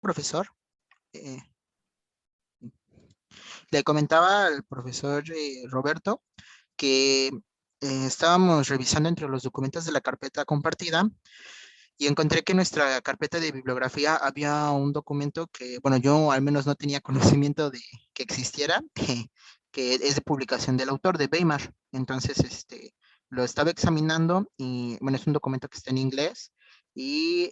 Profesor, eh, le comentaba al profesor Roberto que estábamos revisando entre los documentos de la carpeta compartida y encontré que en nuestra carpeta de bibliografía había un documento que, bueno, yo al menos no tenía conocimiento de que existiera, que es de publicación del autor, de Weimar. Entonces, lo estaba examinando y, bueno, es un documento que está en inglés y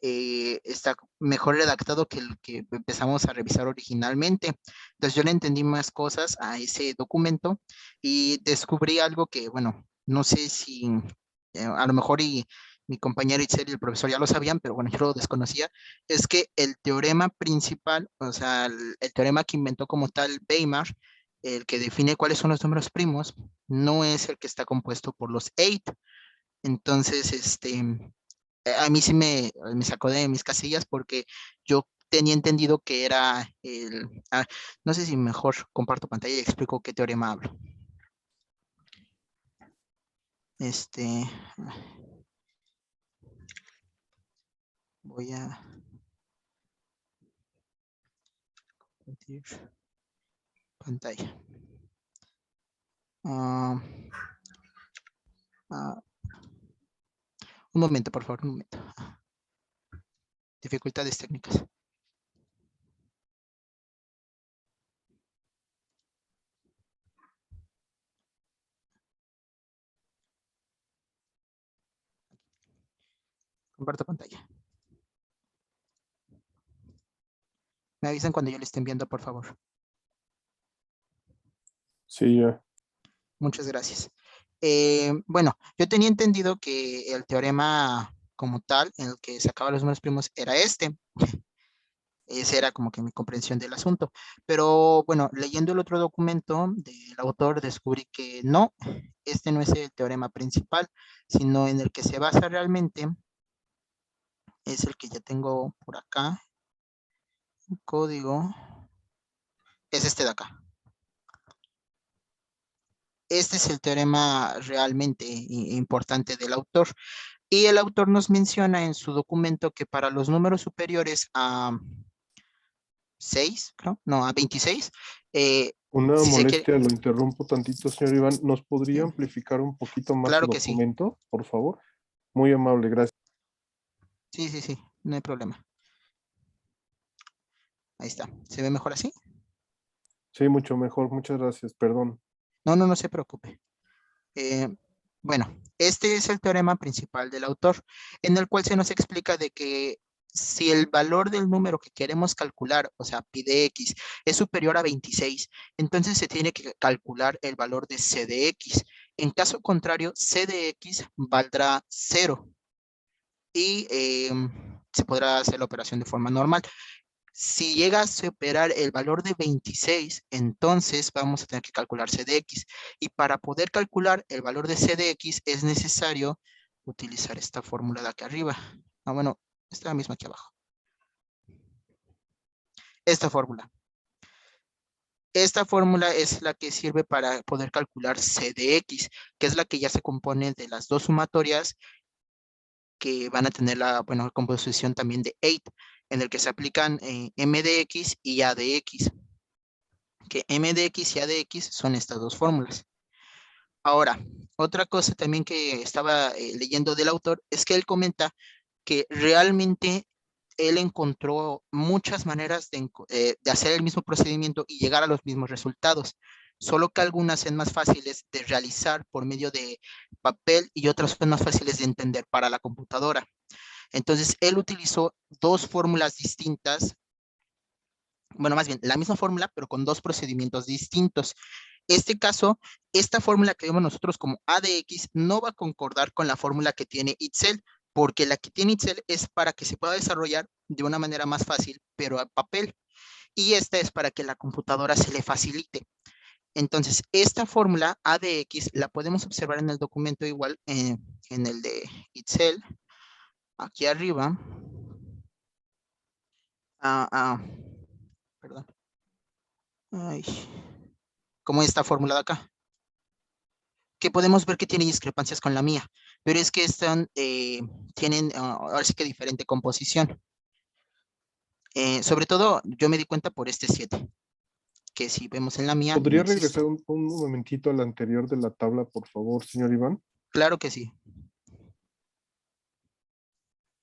está mejor redactado que el que empezamos a revisar originalmente. Entonces, yo le entendí más cosas a ese documento y descubrí algo que, bueno, no sé si a lo mejor mi compañera Itzel y el profesor ya lo sabían, pero bueno, yo lo desconocía, es que el teorema principal, o sea, el teorema que inventó como tal Weimar, el que define cuáles son los números primos, no es el que está compuesto por los 8. Entonces, a mí sí me sacó de mis casillas porque yo tenía entendido que era no sé si mejor comparto pantalla y explico qué teorema hablo. Este, voy a compartir pantalla. Ah, ah, un momento, por favor, un momento. Dificultades técnicas. Comparto pantalla. Me avisan cuando yo le esté enviando, por favor. Sí, ya. Muchas gracias. Bueno, yo tenía entendido que el teorema como tal, en el que sacaba los números primos, era este. Esa era como que mi comprensión del asunto. Pero bueno, leyendo el otro documento del autor, descubrí que no, este no es el teorema principal, sino en el que se basa realmente, es el que ya tengo por acá, el código, es este de acá. Este es el teorema realmente importante del autor. Y el autor nos menciona en su documento que para los números superiores a 6, creo, no, a 26, Una si se quiere, molestia, lo interrumpo tantito, señor Iván. ¿Nos podría sí, amplificar un poquito más su claro que sí, documento, por favor? Muy amable, gracias. sí, sí, sí, no hay problema. Ahí está, ¿se ve mejor así? Sí, mucho mejor, muchas gracias, perdón. No, no, no se preocupe. Eh, bueno, este es el teorema principal del autor, en el cual se nos explica de que si el valor del número que queremos calcular, o sea, pi de x, es superior a 26, entonces se tiene que calcular el valor de c de x. En caso contrario, c de x valdrá 0 y se podrá hacer la operación de forma normal. Si llega a superar el valor de 26, entonces vamos a tener que calcular c de x. Y para poder calcular el valor de c de x es necesario utilizar esta fórmula de acá arriba. Ah, bueno, esta misma aquí abajo. Esta fórmula. Esta fórmula es la que sirve para poder calcular c de x, que es la que ya se compone de las dos sumatorias que van a tener la, bueno, composición también de 8, en el que se aplican m de x y a de x. Que m de x y a de x son estas dos fórmulas. Ahora, otra cosa también que estaba leyendo del autor es que él comenta que realmente él encontró muchas maneras de hacer el mismo procedimiento y llegar a los mismos resultados, solo que algunas son más fáciles de realizar por medio de papel y otras son más fáciles de entender para la computadora. Entonces, él utilizó dos fórmulas distintas, bueno, más bien la misma fórmula, pero con dos procedimientos distintos. Este caso, esta fórmula que vemos nosotros como a de x no va a concordar con la fórmula que tiene Itzel, porque la que tiene Itzel es para que se pueda desarrollar de una manera más fácil, pero a papel. Y esta es para que la computadora se le facilite. Entonces, esta fórmula a de x la podemos observar en el documento igual, en el de Itzel, aquí arriba. Perdón. Ay, como esta fórmula de acá, que podemos ver que tiene discrepancias con la mía, pero es que tienen ahora sí que diferente composición. Sobre todo, yo me di cuenta por este 7, que si vemos en la mía, no ¿Podría existe. regresar un momentito al anterior de la tabla, por favor, señor Iván? Claro que sí.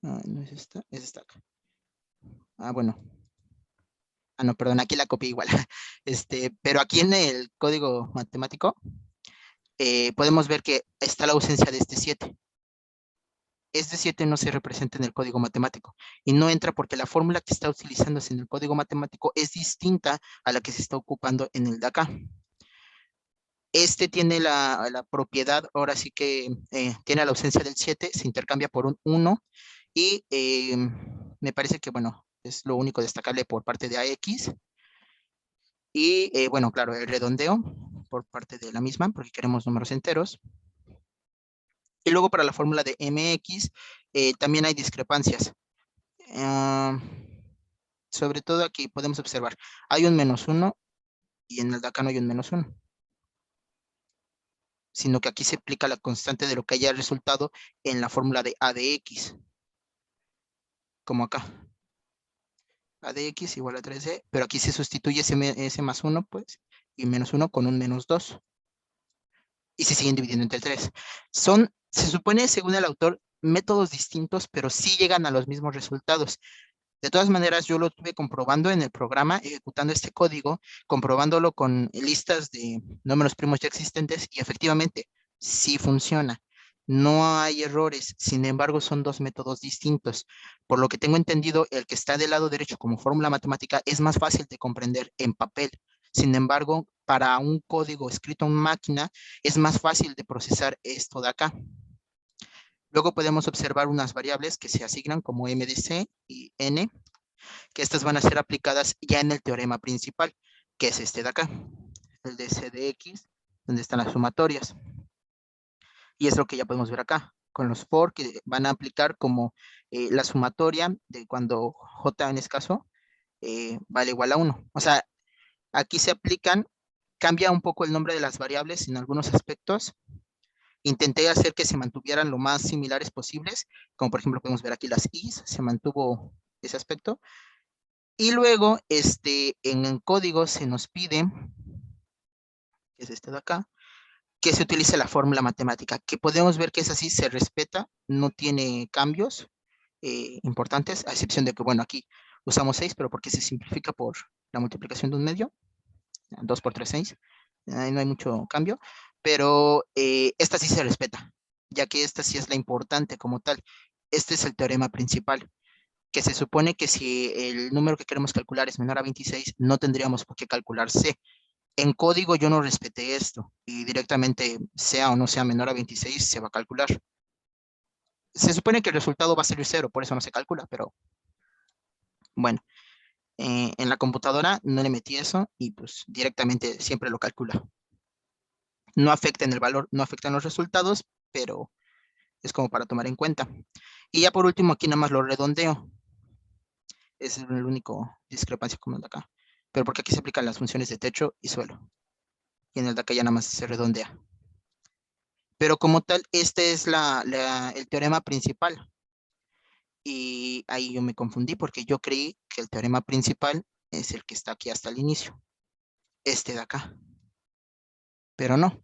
No es esta, es esta acá. Bueno. No, perdón, aquí la copié igual. Pero aquí en el código matemático podemos ver que está la ausencia de este 7. Este 7 no se representa en el código matemático y no entra porque la fórmula que está utilizándose en el código matemático es distinta a la que se está ocupando en el de acá. Este tiene la propiedad, ahora sí que tiene la ausencia del 7, se intercambia por un 1 y me parece que, bueno, es lo único destacable por parte de AX. Y bueno, claro, el redondeo por parte de la misma, porque queremos números enteros. Y luego para la fórmula de MX también hay discrepancias. Ah, sobre todo aquí podemos observar, hay un -1 y en el de acá no hay un -1, sino que aquí se aplica la constante de lo que haya resultado en la fórmula de A de X, como acá. A de X igual a 3D, pero aquí se sustituye ese +1, pues, y -1 con un -2. Y se siguen dividiendo entre 3. Se supone, según el autor, métodos distintos, pero sí llegan a los mismos resultados. De todas maneras, yo lo estuve comprobando en el programa, ejecutando este código, comprobándolo con listas de números primos ya existentes y efectivamente sí funciona. No hay errores, sin embargo, son dos métodos distintos. Por lo que tengo entendido, el que está del lado derecho como fórmula matemática es más fácil de comprender en papel. Sin embargo, para un código escrito en máquina, es más fácil de procesar esto de acá. Luego podemos observar unas variables que se asignan como MDC y N, que estas van a ser aplicadas ya en el teorema principal, que es este de acá, el de CDX, donde están las sumatorias. Y es lo que ya podemos ver acá, con los for que van a aplicar como la sumatoria de cuando J en este caso vale igual a 1. O sea, aquí se aplican, cambia un poco el nombre de las variables en algunos aspectos. Intenté hacer que se mantuvieran lo más similares posibles, como por ejemplo podemos ver aquí las i's, se mantuvo ese aspecto. Y luego, en el código se nos pide, que es este de acá, que se utilice la fórmula matemática, que podemos ver que es así, se respeta, no tiene cambios importantes, a excepción de que, bueno, aquí usamos 6, pero porque se simplifica por la multiplicación de un medio, 2 por 3, 6, ahí no hay mucho cambio, pero esta sí se respeta, ya que esta sí es la importante como tal. Este es el teorema principal, que se supone que si el número que queremos calcular es menor a 26, no tendríamos por qué calcular C. En código yo no respeté esto y directamente sea o no sea menor a 26 se va a calcular. Se supone que el resultado va a salir 0, por eso no se calcula, pero bueno, en la computadora no le metí eso y pues directamente siempre lo calcula. No afecta en el valor, no afecta en los resultados, pero es como para tomar en cuenta. Y ya por último aquí nada más lo redondeo. Es el único discrepancia como el de acá. Pero porque aquí se aplican las funciones de techo y suelo. Y en el de acá ya nada más se redondea. Pero como tal, este es el teorema principal. Y ahí yo me confundí porque yo creí que el teorema principal es el que está aquí hasta el inicio. Este de acá. Pero no.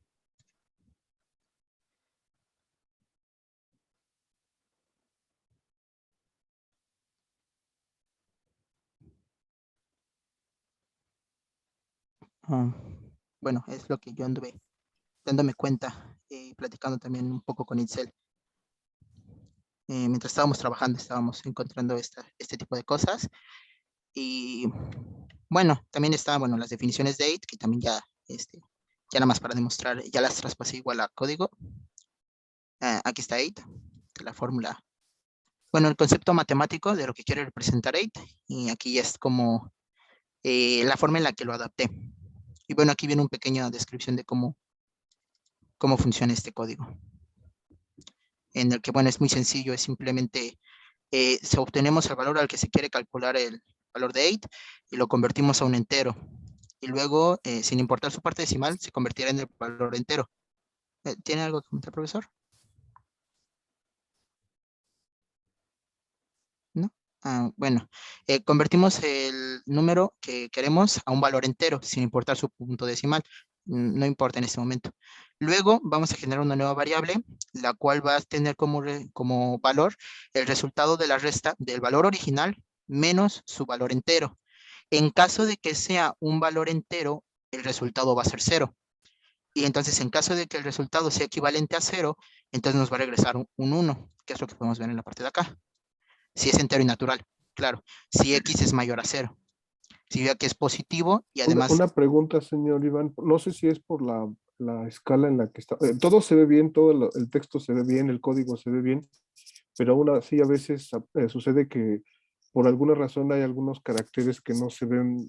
Ah, bueno, es lo que yo anduve dándome cuenta, platicando también un poco con Itzel. Mientras estábamos trabajando, estábamos encontrando este tipo de cosas. Y bueno, también estaban, bueno, las definiciones de 8, que también ya nada más para demostrar, ya las traspasé igual a código. Aquí está 8, la fórmula, bueno, el concepto matemático de lo que quiere representar 8, y aquí ya es como la forma en la que lo adapté. Y bueno, aquí viene una pequeña descripción de cómo funciona este código, en el que, bueno, es muy sencillo, es simplemente, si obtenemos el valor al que se quiere calcular el valor de 8 y lo convertimos a un entero. Y luego, sin importar su parte decimal, se convertirá en el valor entero. ¿Tiene algo que comentar, profesor? ¿No? Bueno, convertimos el número que queremos a un valor entero, sin importar su punto decimal. No importa en este momento. Luego vamos a generar una nueva variable, la cual va a tener como valor el resultado de la resta del valor original menos su valor entero. En caso de que sea un valor entero, el resultado va a ser cero. Y entonces, en caso de que el resultado sea equivalente a cero, entonces nos va a regresar un 1, que es lo que podemos ver en la parte de acá. Si es entero y natural, claro. Si X es mayor a cero. Significa que es positivo y además, Una pregunta, señor Iván. No sé si es por la escala en la que está. Todo se ve bien, todo el texto se ve bien, el código se ve bien, pero aún así a veces sucede que por alguna razón hay algunos caracteres que no se ven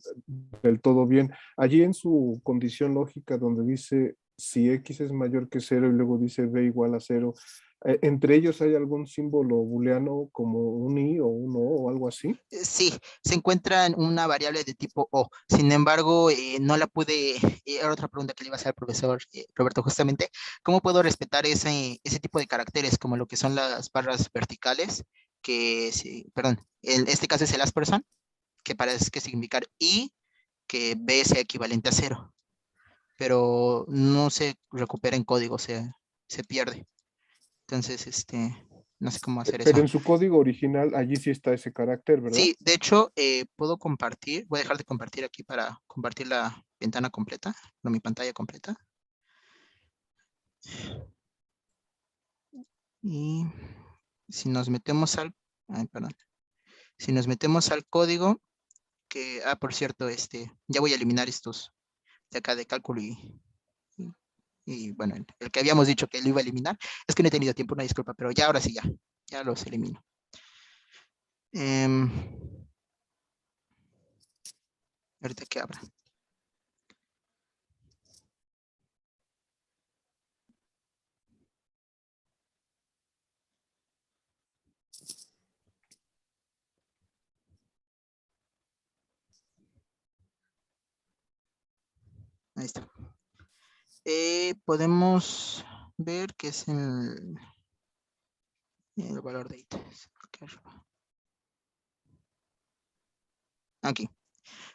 del todo bien. Allí en su condición lógica donde dice si X es mayor que cero y luego dice B igual a cero, ¿entre ellos hay algún símbolo booleano como un I o un O o algo así? sí, se encuentra en una variable de tipo O. Sin embargo, no la pude, era otra pregunta que le iba a hacer al profesor Roberto justamente, ¿cómo puedo respetar ese tipo de caracteres como lo que son las barras verticales? Que, sí, perdón, en este caso es el asperson, que parece que significar I, que B sea equivalente a cero, pero no se recupera en código, se pierde. Entonces, no sé cómo hacer eso. Pero en su código original allí sí está ese carácter, ¿verdad? Sí, de hecho, puedo compartir, voy a dejar de compartir aquí para compartir la ventana completa, no mi pantalla completa. Y si nos metemos ay, perdón, si nos metemos al código, por cierto, ya voy a eliminar estos de acá de cálculo y bueno, el que habíamos dicho que lo iba a eliminar, es que no he tenido tiempo, una disculpa, pero ya ahora sí, ya los elimino. Em, ahorita que abra. Ahí está. Podemos ver que es el valor de ítems. Aquí.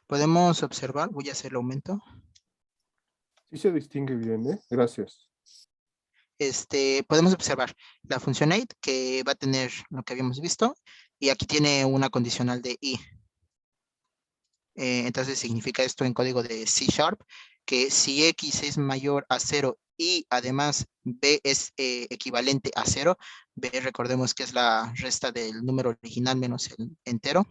Podemos observar, voy a hacer el aumento. Sí se distingue bien, ¿eh? Gracias. Podemos observar la función aid que va a tener lo que habíamos visto y aquí tiene una condicional de i. Entonces significa esto en código de C Sharp que si x es mayor a 0 y además b es equivalente a 0, b recordemos que es la resta del número original menos el entero,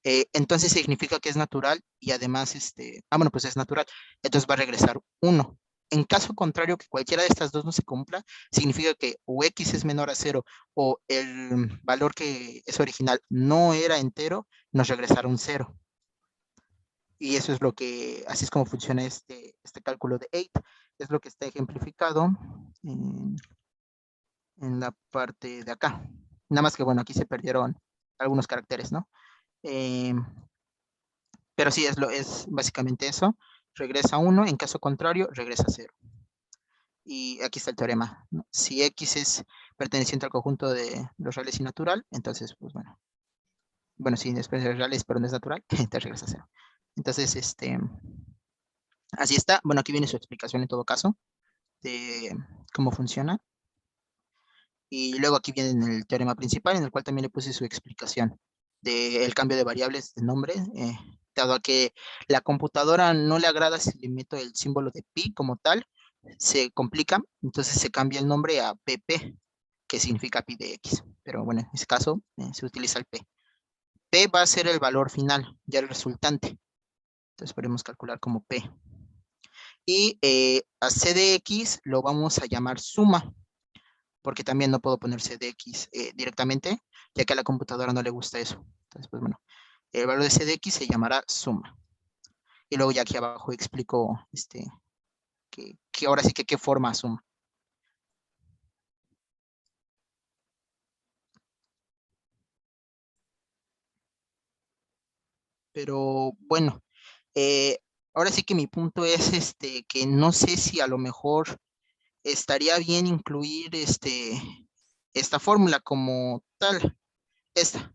entonces significa que es natural y además, bueno, pues es natural, entonces va a regresar 1. En caso contrario, que cualquiera de estas dos no se cumpla, significa que o x es menor a 0 o el valor que es original no era entero, nos regresará un 0. Y eso es así es como funciona este cálculo de 8. Es lo que está ejemplificado en la parte de acá. Nada más que, bueno, aquí se perdieron algunos caracteres, ¿no? Eh, Pero sí, es básicamente eso. Regresa 1, en caso contrario, regresa 0. Y aquí está el teorema, ¿no? Si X es perteneciente al conjunto de los reales y natural, entonces, pues bueno, si después de reales, pero no es natural, entonces regresa 0. Entonces, así está. Bueno, aquí viene su explicación en todo caso de cómo funciona. Y luego aquí viene el teorema principal, en el cual también le puse su explicación del cambio de variables de nombre, dado a que la computadora no le agrada si le meto el símbolo de pi como tal, se complica, entonces se cambia el nombre a pp, que significa pi de x. Pero bueno, en este caso se utiliza el p. P va a ser el valor final, ya el resultante. Entonces podemos calcular como p. Y a c de x lo vamos a llamar suma, porque también no puedo poner CDX directamente, ya que a la computadora no le gusta eso. Entonces, pues bueno, el valor de CDX se llamará suma. Y luego ya aquí abajo explico que ahora sí que qué forma suma. Pero bueno, eh, ahora sí que mi punto es que no sé si a lo mejor estaría bien incluir esta fórmula como tal, esta.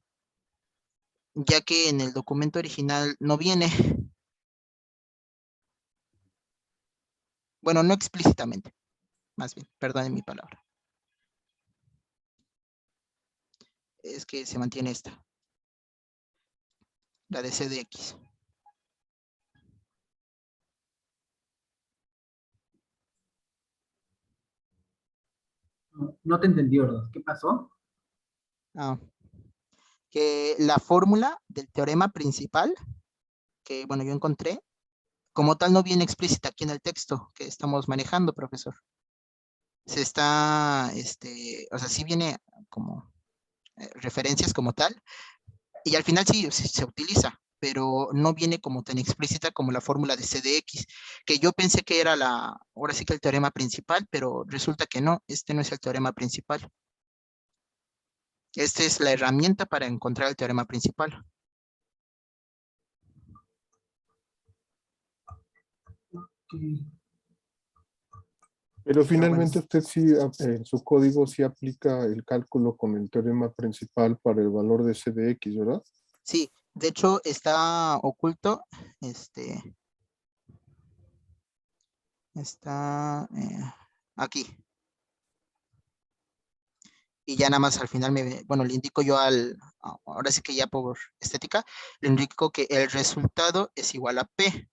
ya que en el documento original no viene. Bueno, no explícitamente, más bien, perdonen mi palabra. Es que se mantiene esta, la de CDX. No te entendí, ¿verdad? ¿Qué pasó? Ah, que la fórmula del teorema principal, que bueno, yo encontré, como tal no viene explícita aquí en el texto que estamos manejando, profesor. Se está, o sea, sí viene como referencias como tal, y al final sí se utiliza, pero no viene como tan explícita como la fórmula de CDX, que yo pensé que era ahora sí que el teorema principal, pero resulta que no, este no es el teorema principal. Esta es la herramienta para encontrar el teorema principal. Okay. Pero Pero bueno, finalmente usted sí, en su código sí aplica el cálculo con el teorema principal para el valor de CDX, ¿verdad? sí, de hecho está oculto, está aquí. Y ya nada más al final bueno, le indico yo ahora sí que ya por estética, le indico que el resultado es igual a P,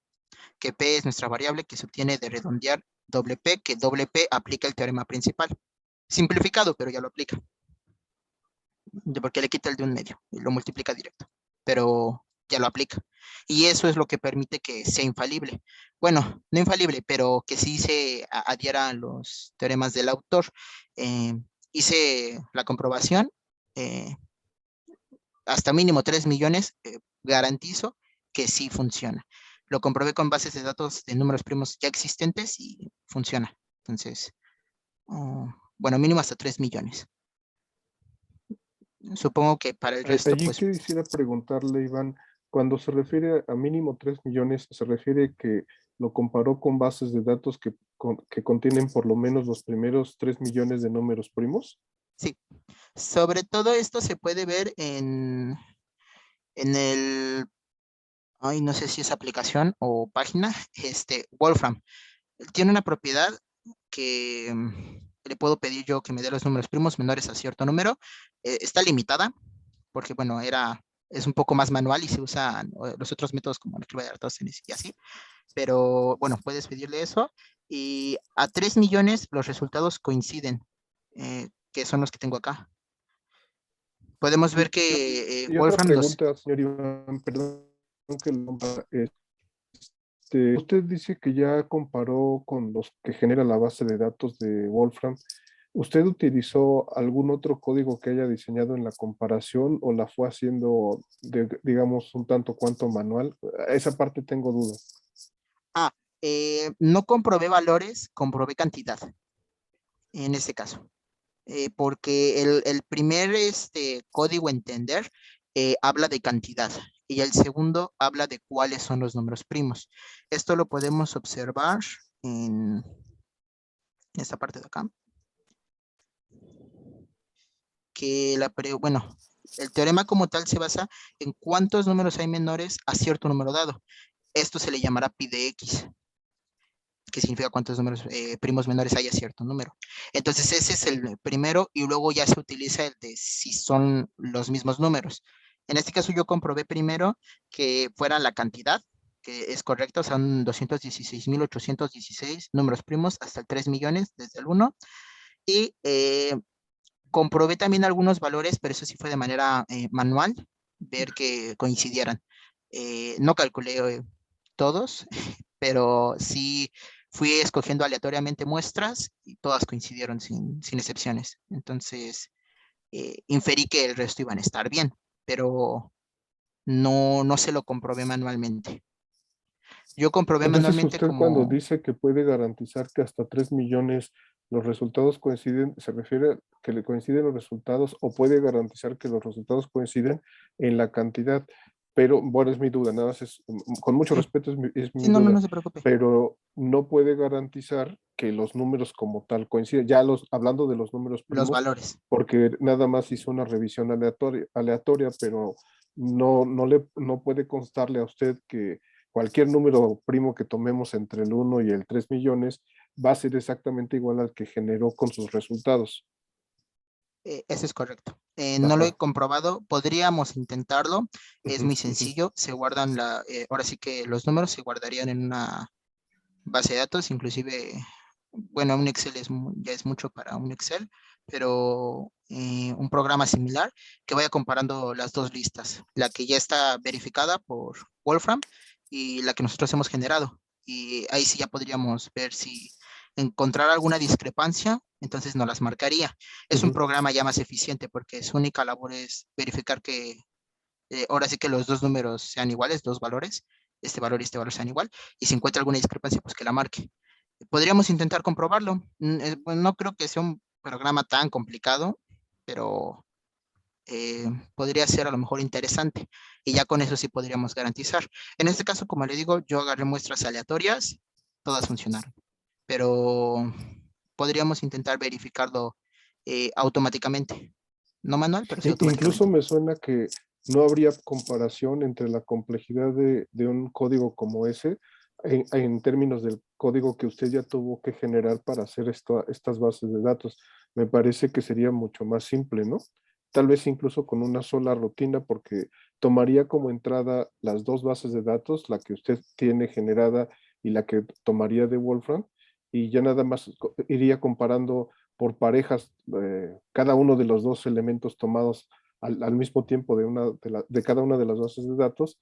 que P es nuestra variable que se obtiene de redondear doble P, que doble P aplica el teorema principal. Simplificado, pero ya lo aplica. Porque le quita el de un medio y lo multiplica directo, pero ya lo aplica. Y eso es lo que permite que sea infalible. Bueno, no infalible, pero que sí se adhiera a los teoremas del autor. Eh, Hice la comprobación, eh, hasta mínimo 3 millones, garantizo que sí funciona. Lo comprobé con bases de datos de números primos ya existentes y funciona. Entonces, bueno, mínimo hasta 3 millones. Supongo que para el resto, Allí pues quisiera preguntarle, Iván, cuando se refiere a mínimo 3 millones, ¿se refiere que lo comparó con bases de datos que contienen por lo menos los primeros 3 millones de números primos? sí. Sobre todo esto se puede ver en el, ay, no sé si es aplicación o página, Wolfram. Tiene una propiedad que le puedo pedir yo que me dé los números primos menores a cierto número. Está limitada porque, bueno, es un poco más manual y se usan los otros métodos como la prueba de Artóstenes y así. Pero, bueno, puedes pedirle eso. Y a 3 millones los resultados coinciden, que son los que tengo acá. Podemos ver que Y otra Wolfram los... pregunta, señor Iván, perdón que lo usted dice que ya comparó con los que genera la base de datos de Wolfram. ¿Usted utilizó algún otro código que haya diseñado en la comparación o la fue haciendo, digamos, un tanto cuanto manual? Esa parte tengo dudas. Ah, no comprobé valores, comprobé cantidad en este caso. Porque el primer código entender habla de cantidad y el segundo habla de cuáles son los números primos. Esto lo podemos observar en esta parte de acá, que bueno, el teorema como tal se basa en cuántos números hay menores a cierto número dado. Esto se le llamará pi de x, que significa cuántos números primos menores hay a cierto número. Entonces ese es el primero y luego ya se utiliza el de si son los mismos números. En este caso yo comprobé primero que fuera la cantidad, que es correcta, son 216.816 números primos hasta el 3 millones desde el 1. Y comprobé también algunos valores, pero eso sí fue de manera manual, ver que coincidieran. No calculé todos, pero sí fui escogiendo aleatoriamente muestras y todas coincidieron sin excepciones. Entonces, inferí que el resto iban a estar bien, pero no se lo comprobé manualmente. Yo comprobé Entonces, manualmente usted cuando como, dice que puede garantizar que hasta 3 millones los resultados coinciden, ¿se refiere a que le coinciden los resultados o puede garantizar que los resultados coinciden en la cantidad? pero bueno, es mi duda, nada más con mucho Sí, respeto es sí, mi no, no, duda, no se preocupe. pero no puede garantizar que los números como tal coinciden. Ya hablando de los números Los primos, valores. porque nada más hizo una revisión aleatoria, pero no puede constarle a usted que cualquier número primo que tomemos entre el 1 y el 3 millones va a ser exactamente igual al que generó con sus resultados. Eso es correcto. No lo he Ajá. comprobado, podríamos intentarlo. Es Ujú, muy ujú, sencillo. Se guardan ahora sí que los números se guardarían en una base de datos, inclusive, bueno, un Excel ya es mucho para un Excel, pero un programa similar que vaya comparando las dos listas, la que ya está verificada por Wolfram y la que nosotros hemos generado. Y ahí sí ya podríamos ver si encontrar alguna discrepancia, entonces nos las marcaría. Es un ujú. programa ya más eficiente porque su única labor es verificar que ahora sí que los dos números sean iguales, dos valores, este valor y este valor sean igual, y si encuentra alguna discrepancia, pues que la marque. Podríamos intentar comprobarlo. Bueno, no creo que sea un programa tan complicado, pero podría ser a lo mejor interesante. Y ya con eso sí podríamos garantizar. En este caso, como le digo, yo agarré muestras aleatorias, todas funcionaron, pero podríamos intentar verificarlo automáticamente. No manual, pero sí Incluso automáticamente. me suena que no habría comparación entre la complejidad de un código como ese en términos del código que usted ya tuvo que generar para hacer estas bases de datos. Me parece que sería mucho más simple, ¿no? Tal vez incluso con una sola rutina, porque tomaría como entrada las dos bases de datos, la que usted tiene generada y la que tomaría de Wolfram, y ya nada más iría comparando por parejas cada uno de los dos elementos tomados al mismo tiempo de cada una de las bases de datos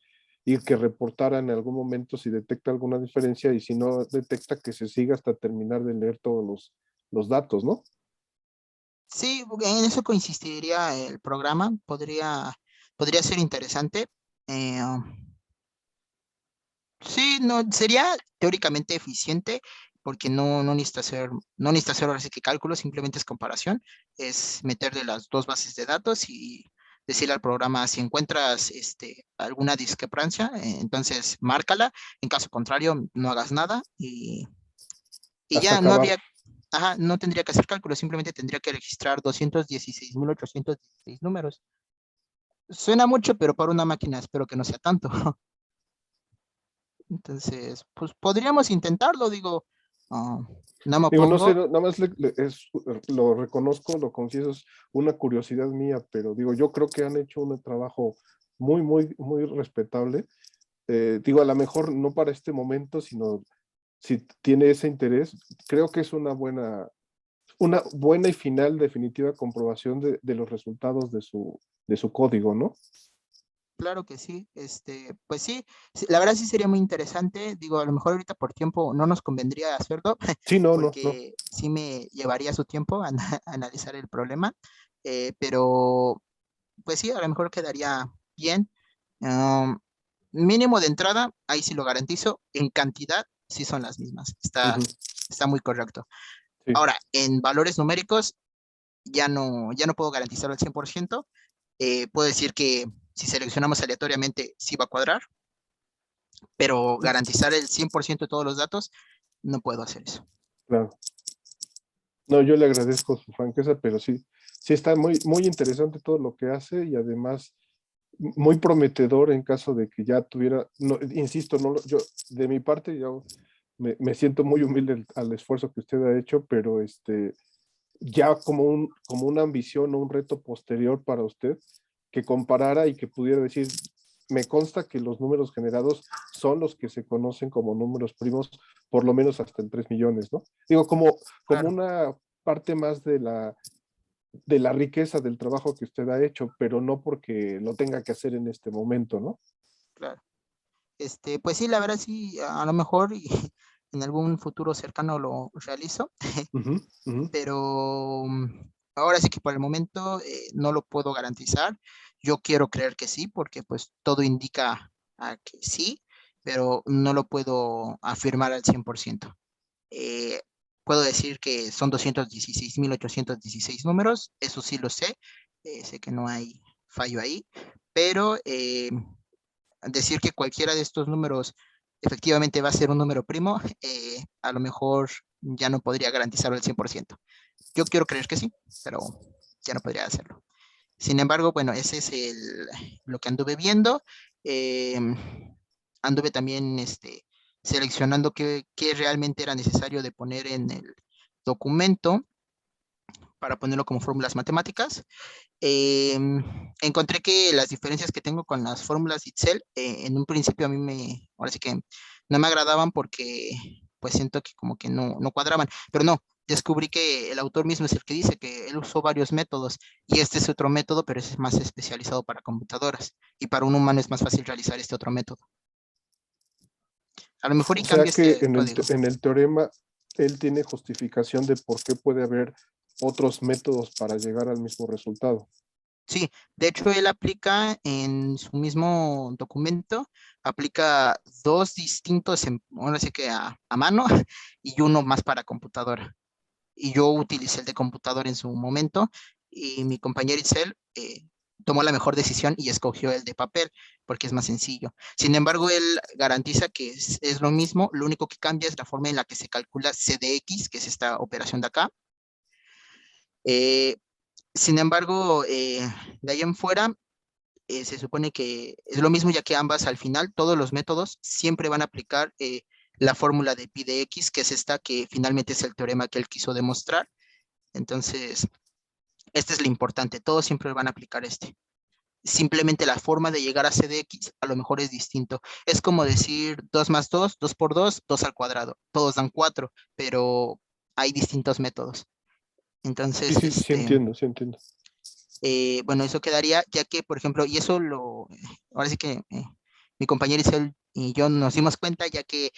y que reportara en algún momento si detecta alguna diferencia y si no detecta que se siga hasta terminar de leer todos los datos, ¿no? Sí, en eso coincidiría el programa, podría ser interesante. Eh, sí, no, sería teóricamente eficiente porque no necesita hacer ahora sí que cálculo, simplemente es comparación, es meterle las dos bases de datos y decirle al programa si encuentras alguna discrepancia, entonces márcala, en caso contrario no hagas nada y Hasta ya no acabar. habría, ajá, no tendría que hacer cálculo, simplemente tendría que registrar 216.816 números. Suena mucho, pero para una máquina espero que no sea tanto. Entonces, pues podríamos intentarlo, digo, ah, no me Digo, no sé, opongo. nada más lo reconozco, lo confieso, es una curiosidad mía, pero digo, yo creo que han hecho un trabajo muy, muy, muy respetable. Digo, a lo mejor no para este momento, sino si tiene ese interés, creo que es una buena y final definitiva comprobación de los resultados de su código, ¿no? Claro que sí, pues sí, la verdad sí sería muy interesante, digo, a lo mejor ahorita por tiempo no nos convendría hacerlo, Sí, no, no, no. porque sí me llevaría su tiempo analizar el problema, pero pues sí, a lo mejor quedaría bien. Um, Mínimo de entrada, ahí sí lo garantizo, en cantidad sí son las mismas, Ujú, está muy correcto. sí, Ahora, en valores numéricos ya no puedo garantizarlo al 100%. Puedo decir que si seleccionamos aleatoriamente sí va a cuadrar, pero garantizar el 100% de todos los datos, no puedo hacer eso. claro. No, yo le agradezco su franqueza, pero sí, sí está muy, muy interesante todo lo que hace y además muy prometedor en caso de que ya tuviera, no, insisto, no, yo de mi parte yo me siento muy humilde al esfuerzo que usted ha hecho, pero ya como una ambición o un reto posterior para usted, que comparara y que pudiera decir, me consta que los números generados son los que se conocen como números primos, por lo menos hasta en 3 millones, ¿no? Digo, como Claro, una parte más de la riqueza del trabajo que usted ha hecho, pero no porque lo tenga que hacer en este momento, ¿no? claro. Pues sí, la verdad sí, a lo mejor y en algún futuro cercano lo realizo, Ujú, ujú, pero ahora sí que por el momento no lo puedo garantizar. Yo quiero creer que sí, porque pues todo indica a que sí, pero no lo puedo afirmar al 100%. Eh, Puedo decir que son 216.816 números, eso sí lo sé, sé que no hay fallo ahí, pero decir que cualquiera de estos números efectivamente va a ser un número primo, a lo mejor ya no podría garantizarlo al 100%. Yo quiero creer que sí, pero ya no podría hacerlo. Sin embargo, bueno, ese es lo que anduve viendo. Eh, Anduve también seleccionando qué realmente era necesario de poner en el documento para ponerlo como fórmulas matemáticas. Eh, Encontré que las diferencias que tengo con las fórmulas de Excel, en un principio a mí ahora sí que no me agradaban porque pues siento que como que no cuadraban, pero no, descubrí que el autor mismo es el que dice que él usó varios métodos y este es otro método, pero ese es más especializado para computadoras y para un humano es más fácil realizar este otro método. A lo mejor y O sea cambio que este código. en el teorema él tiene justificación de por qué puede haber otros métodos para llegar al mismo resultado. Sí, de hecho él aplica en su mismo documento, aplica dos distintos, ahora sí que a mano y uno más para computadora. Y yo utilicé el de computadora en su momento y mi compañero Itzel tomó la mejor decisión y escogió el de papel porque es más sencillo. Sin embargo, él garantiza que es lo mismo, lo único que cambia es la forma en la que se calcula CDX, que es esta operación de acá. Eh, Sin embargo, de ahí en fuera, se supone que es lo mismo, ya que ambas al final, todos los métodos siempre van a aplicar la fórmula de pi de x, que es esta que finalmente es el teorema que él quiso demostrar. Entonces, este es lo importante, todos siempre van a aplicar este. Simplemente la forma de llegar a c de x a lo mejor es distinto. Es como decir 2 más 2, 2 por 2, 2 al cuadrado. Todos dan 4, pero hay distintos métodos. Sí, Entonces, sí, sí entiendo, sí entiendo. bueno, eso quedaría, ya que, por ejemplo, y eso ahora sí que mi compañero Isel y yo nos dimos cuenta, ya que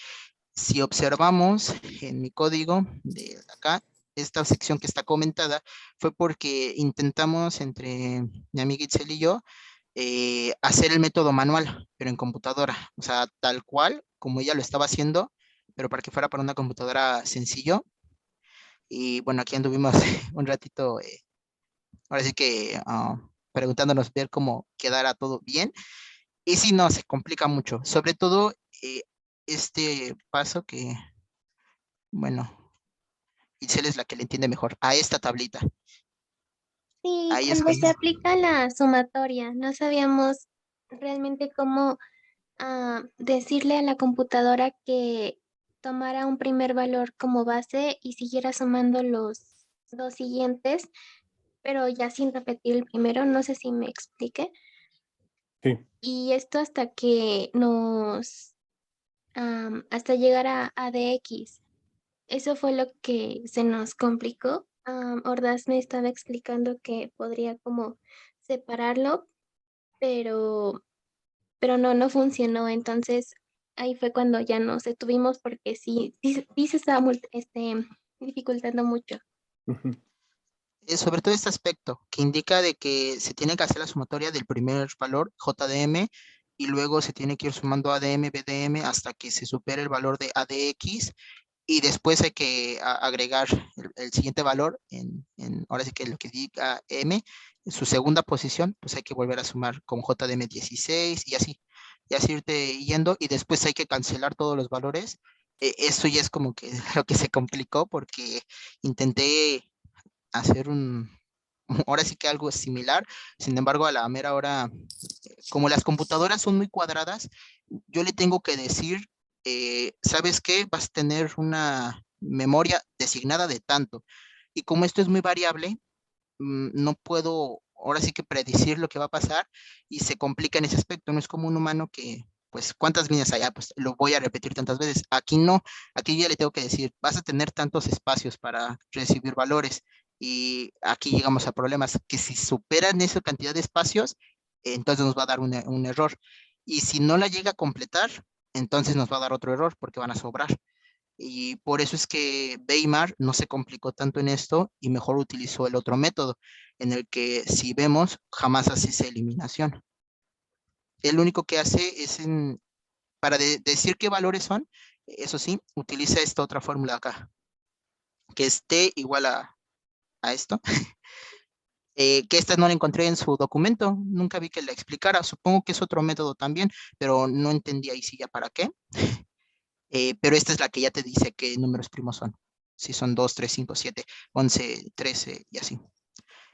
si observamos en mi código de acá, esta sección que está comentada, fue porque intentamos entre mi amiga Itzel y yo hacer el método manual, pero en computadora, o sea, tal cual como ella lo estaba haciendo, pero para que fuera para una computadora sencillo. Y bueno, aquí anduvimos un ratito ahora sí que preguntándonos ver cómo quedara todo bien. Y si no, se complica mucho. Sobre todo este paso que, bueno, Itzel es la que le entiende mejor, a esta tablita. Sí, Ahí es cuando se cuando, aplica la sumatoria, no sabíamos realmente cómo decirle a la computadora que tomara un primer valor como base y siguiera sumando los dos siguientes, pero ya sin repetir el primero, no sé si me explique. Sí. Y esto hasta que hasta llegar a DX. Eso fue lo que se nos complicó. Ordaz me estaba explicando que podría como separarlo, pero, pero no funcionó. Entonces ahí fue cuando ya nos detuvimos porque sí se estaba dificultando mucho. Ujú. sobre todo este aspecto que indica de que se tiene que hacer la sumatoria del primer valor, JDM, y luego se tiene que ir sumando ADM, BDM hasta que se supere el valor de ADX y después hay que agregar el siguiente valor ahora sí que lo que diga M, en su segunda posición, pues hay que volver a sumar con JDM 16 y así irte yendo y después hay que cancelar todos los valores. Eso ya es como que lo que se complicó porque intenté hacer ahora sí que algo similar, sin embargo a la mera hora, como las computadoras son muy cuadradas, yo le tengo que decir, ¿sabes qué? Vas a tener una memoria designada de tanto. Y como esto es muy variable, no puedo ahora sí que predecir lo que va a pasar y se complica en ese aspecto. No es como un humano que, pues, ¿cuántas líneas hay? Pues lo voy a repetir tantas veces. Aquí no, aquí ya le tengo que decir, vas a tener tantos espacios para recibir valores. Y aquí llegamos a problemas que si superan esa cantidad de espacios, entonces nos va a dar un error. Y si no la llega a completar, entonces nos va a dar otro error porque van a sobrar. Y por eso es que Weimar no se complicó tanto en esto y mejor utilizó el otro método, en el que si vemos, jamás hace esa eliminación. El único que hace es, para decir qué valores son, eso sí, utiliza esta otra fórmula acá, que es T igual a esto. Que esta no la encontré en su documento, nunca vi que la explicara, supongo que es otro método también, pero no entendí ahí sí ya para qué. Pero esta es la que ya te dice qué números primos son. Si son 2, 3, 5, 7, 11, 13 y así.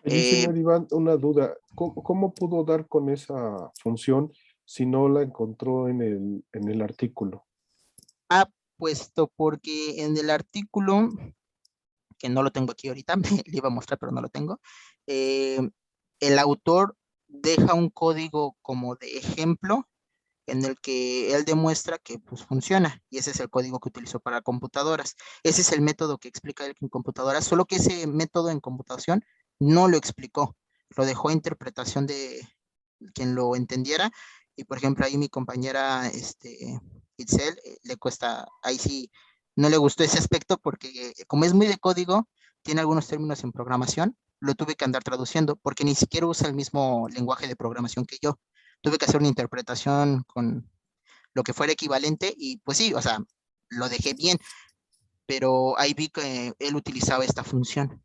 Allí, señor Iván, una duda. ¿Cómo pudo dar con esa función si no la encontró en el artículo? Puesto porque en el artículo, que no lo tengo aquí ahorita, le iba a mostrar, pero no lo tengo, eh, el autor deja un código como de ejemplo en el que él demuestra que pues funciona, y ese es el código que utilizó para computadoras. Ese es el método que explica él en computadoras, solo que ese método en computación no lo explicó, lo dejó a interpretación de quien lo entendiera, y por ejemplo ahí mi compañera Itzel, le cuesta, ahí sí no le gustó ese aspecto porque como es muy de código, tiene algunos términos en programación, lo tuve que andar traduciendo porque ni siquiera usa el mismo lenguaje de programación que yo. Tuve que hacer una interpretación con lo que fuera equivalente y pues sí, o sea, lo dejé bien, pero ahí vi que él utilizaba esta función,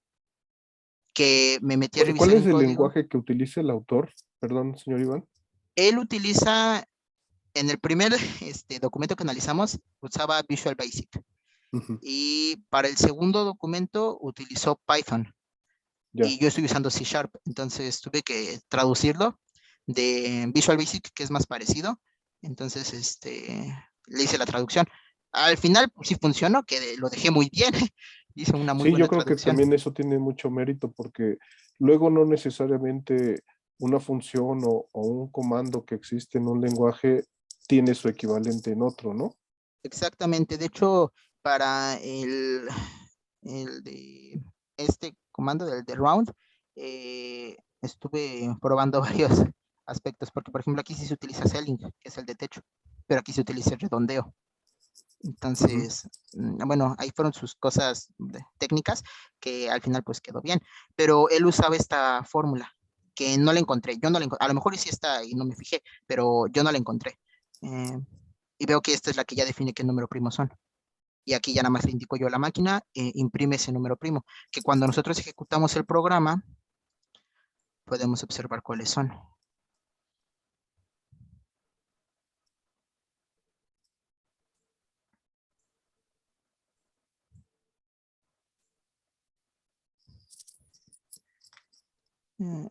que me metí a ¿Cuál revisar es en el código. lenguaje que utiliza el autor? Perdón, señor Iván. Él utiliza, en el primer documento que analizamos, usaba Visual Basic. Ujú, Y para el segundo documento utilizó Python. ya. Y yo estoy usando C Sharp. Entonces tuve que traducirlo de Visual Basic, que es más parecido. Entonces, le hice la traducción. Al final, pues sí funcionó, que lo dejé muy bien. Hice una muy Sí, yo buena creo que traducción. también eso tiene mucho mérito porque luego no necesariamente una función o un comando que existe en un lenguaje tiene su equivalente en otro, ¿no? Exactamente. De hecho, para el de este comando del de round, estuve probando varios aspectos, porque por ejemplo aquí sí se utiliza selling, que es el de techo, pero aquí se utiliza el redondeo. Ujú. Entonces, bueno, ahí fueron sus cosas técnicas que al final pues quedó bien, pero él usaba esta fórmula que no la encontré, yo no la encontré, a lo mejor sí está y no me fijé, pero yo no la encontré. Eh, y veo que esta es la que ya define qué número primo son. Y aquí ya nada más le indico yo a la máquina, imprime ese número primo, que cuando nosotros ejecutamos el programa, podemos observar cuáles son.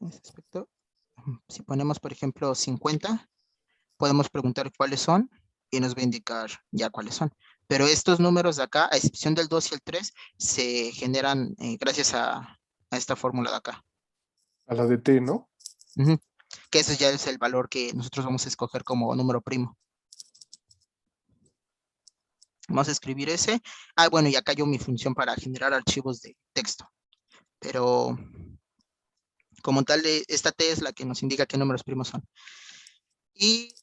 Ese aspecto. Si ponemos, por ejemplo, 50, podemos preguntar cuáles son y nos va a indicar ya cuáles son. Pero estos números de acá, a excepción del 2 y el 3, se generan gracias a esta fórmula de acá. A la de T, ¿no? Ujú. Que ese ya es el valor que nosotros vamos a escoger como número primo. Vamos a escribir ese. Bueno, y acá yo mi función para generar archivos de texto. Pero como tal, esta T es la que nos indica qué números primos son. Y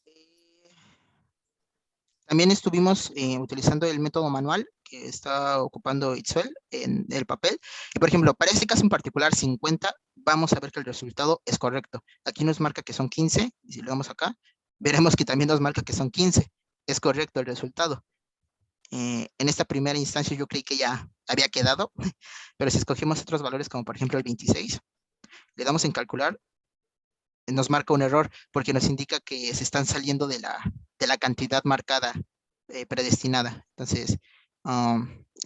también estuvimos utilizando el método manual que está ocupando Itzel en el papel. Y por ejemplo, para este caso en particular, 50, vamos a ver que el resultado es correcto. Aquí nos marca que son 15, y si le damos acá, veremos que también nos marca que son 15. Es correcto el resultado. En esta primera instancia yo creí que ya había quedado, pero si escogemos otros valores como por ejemplo el 26, le damos en calcular, nos marca un error porque nos indica que se están saliendo de la cantidad marcada predestinada. Entonces,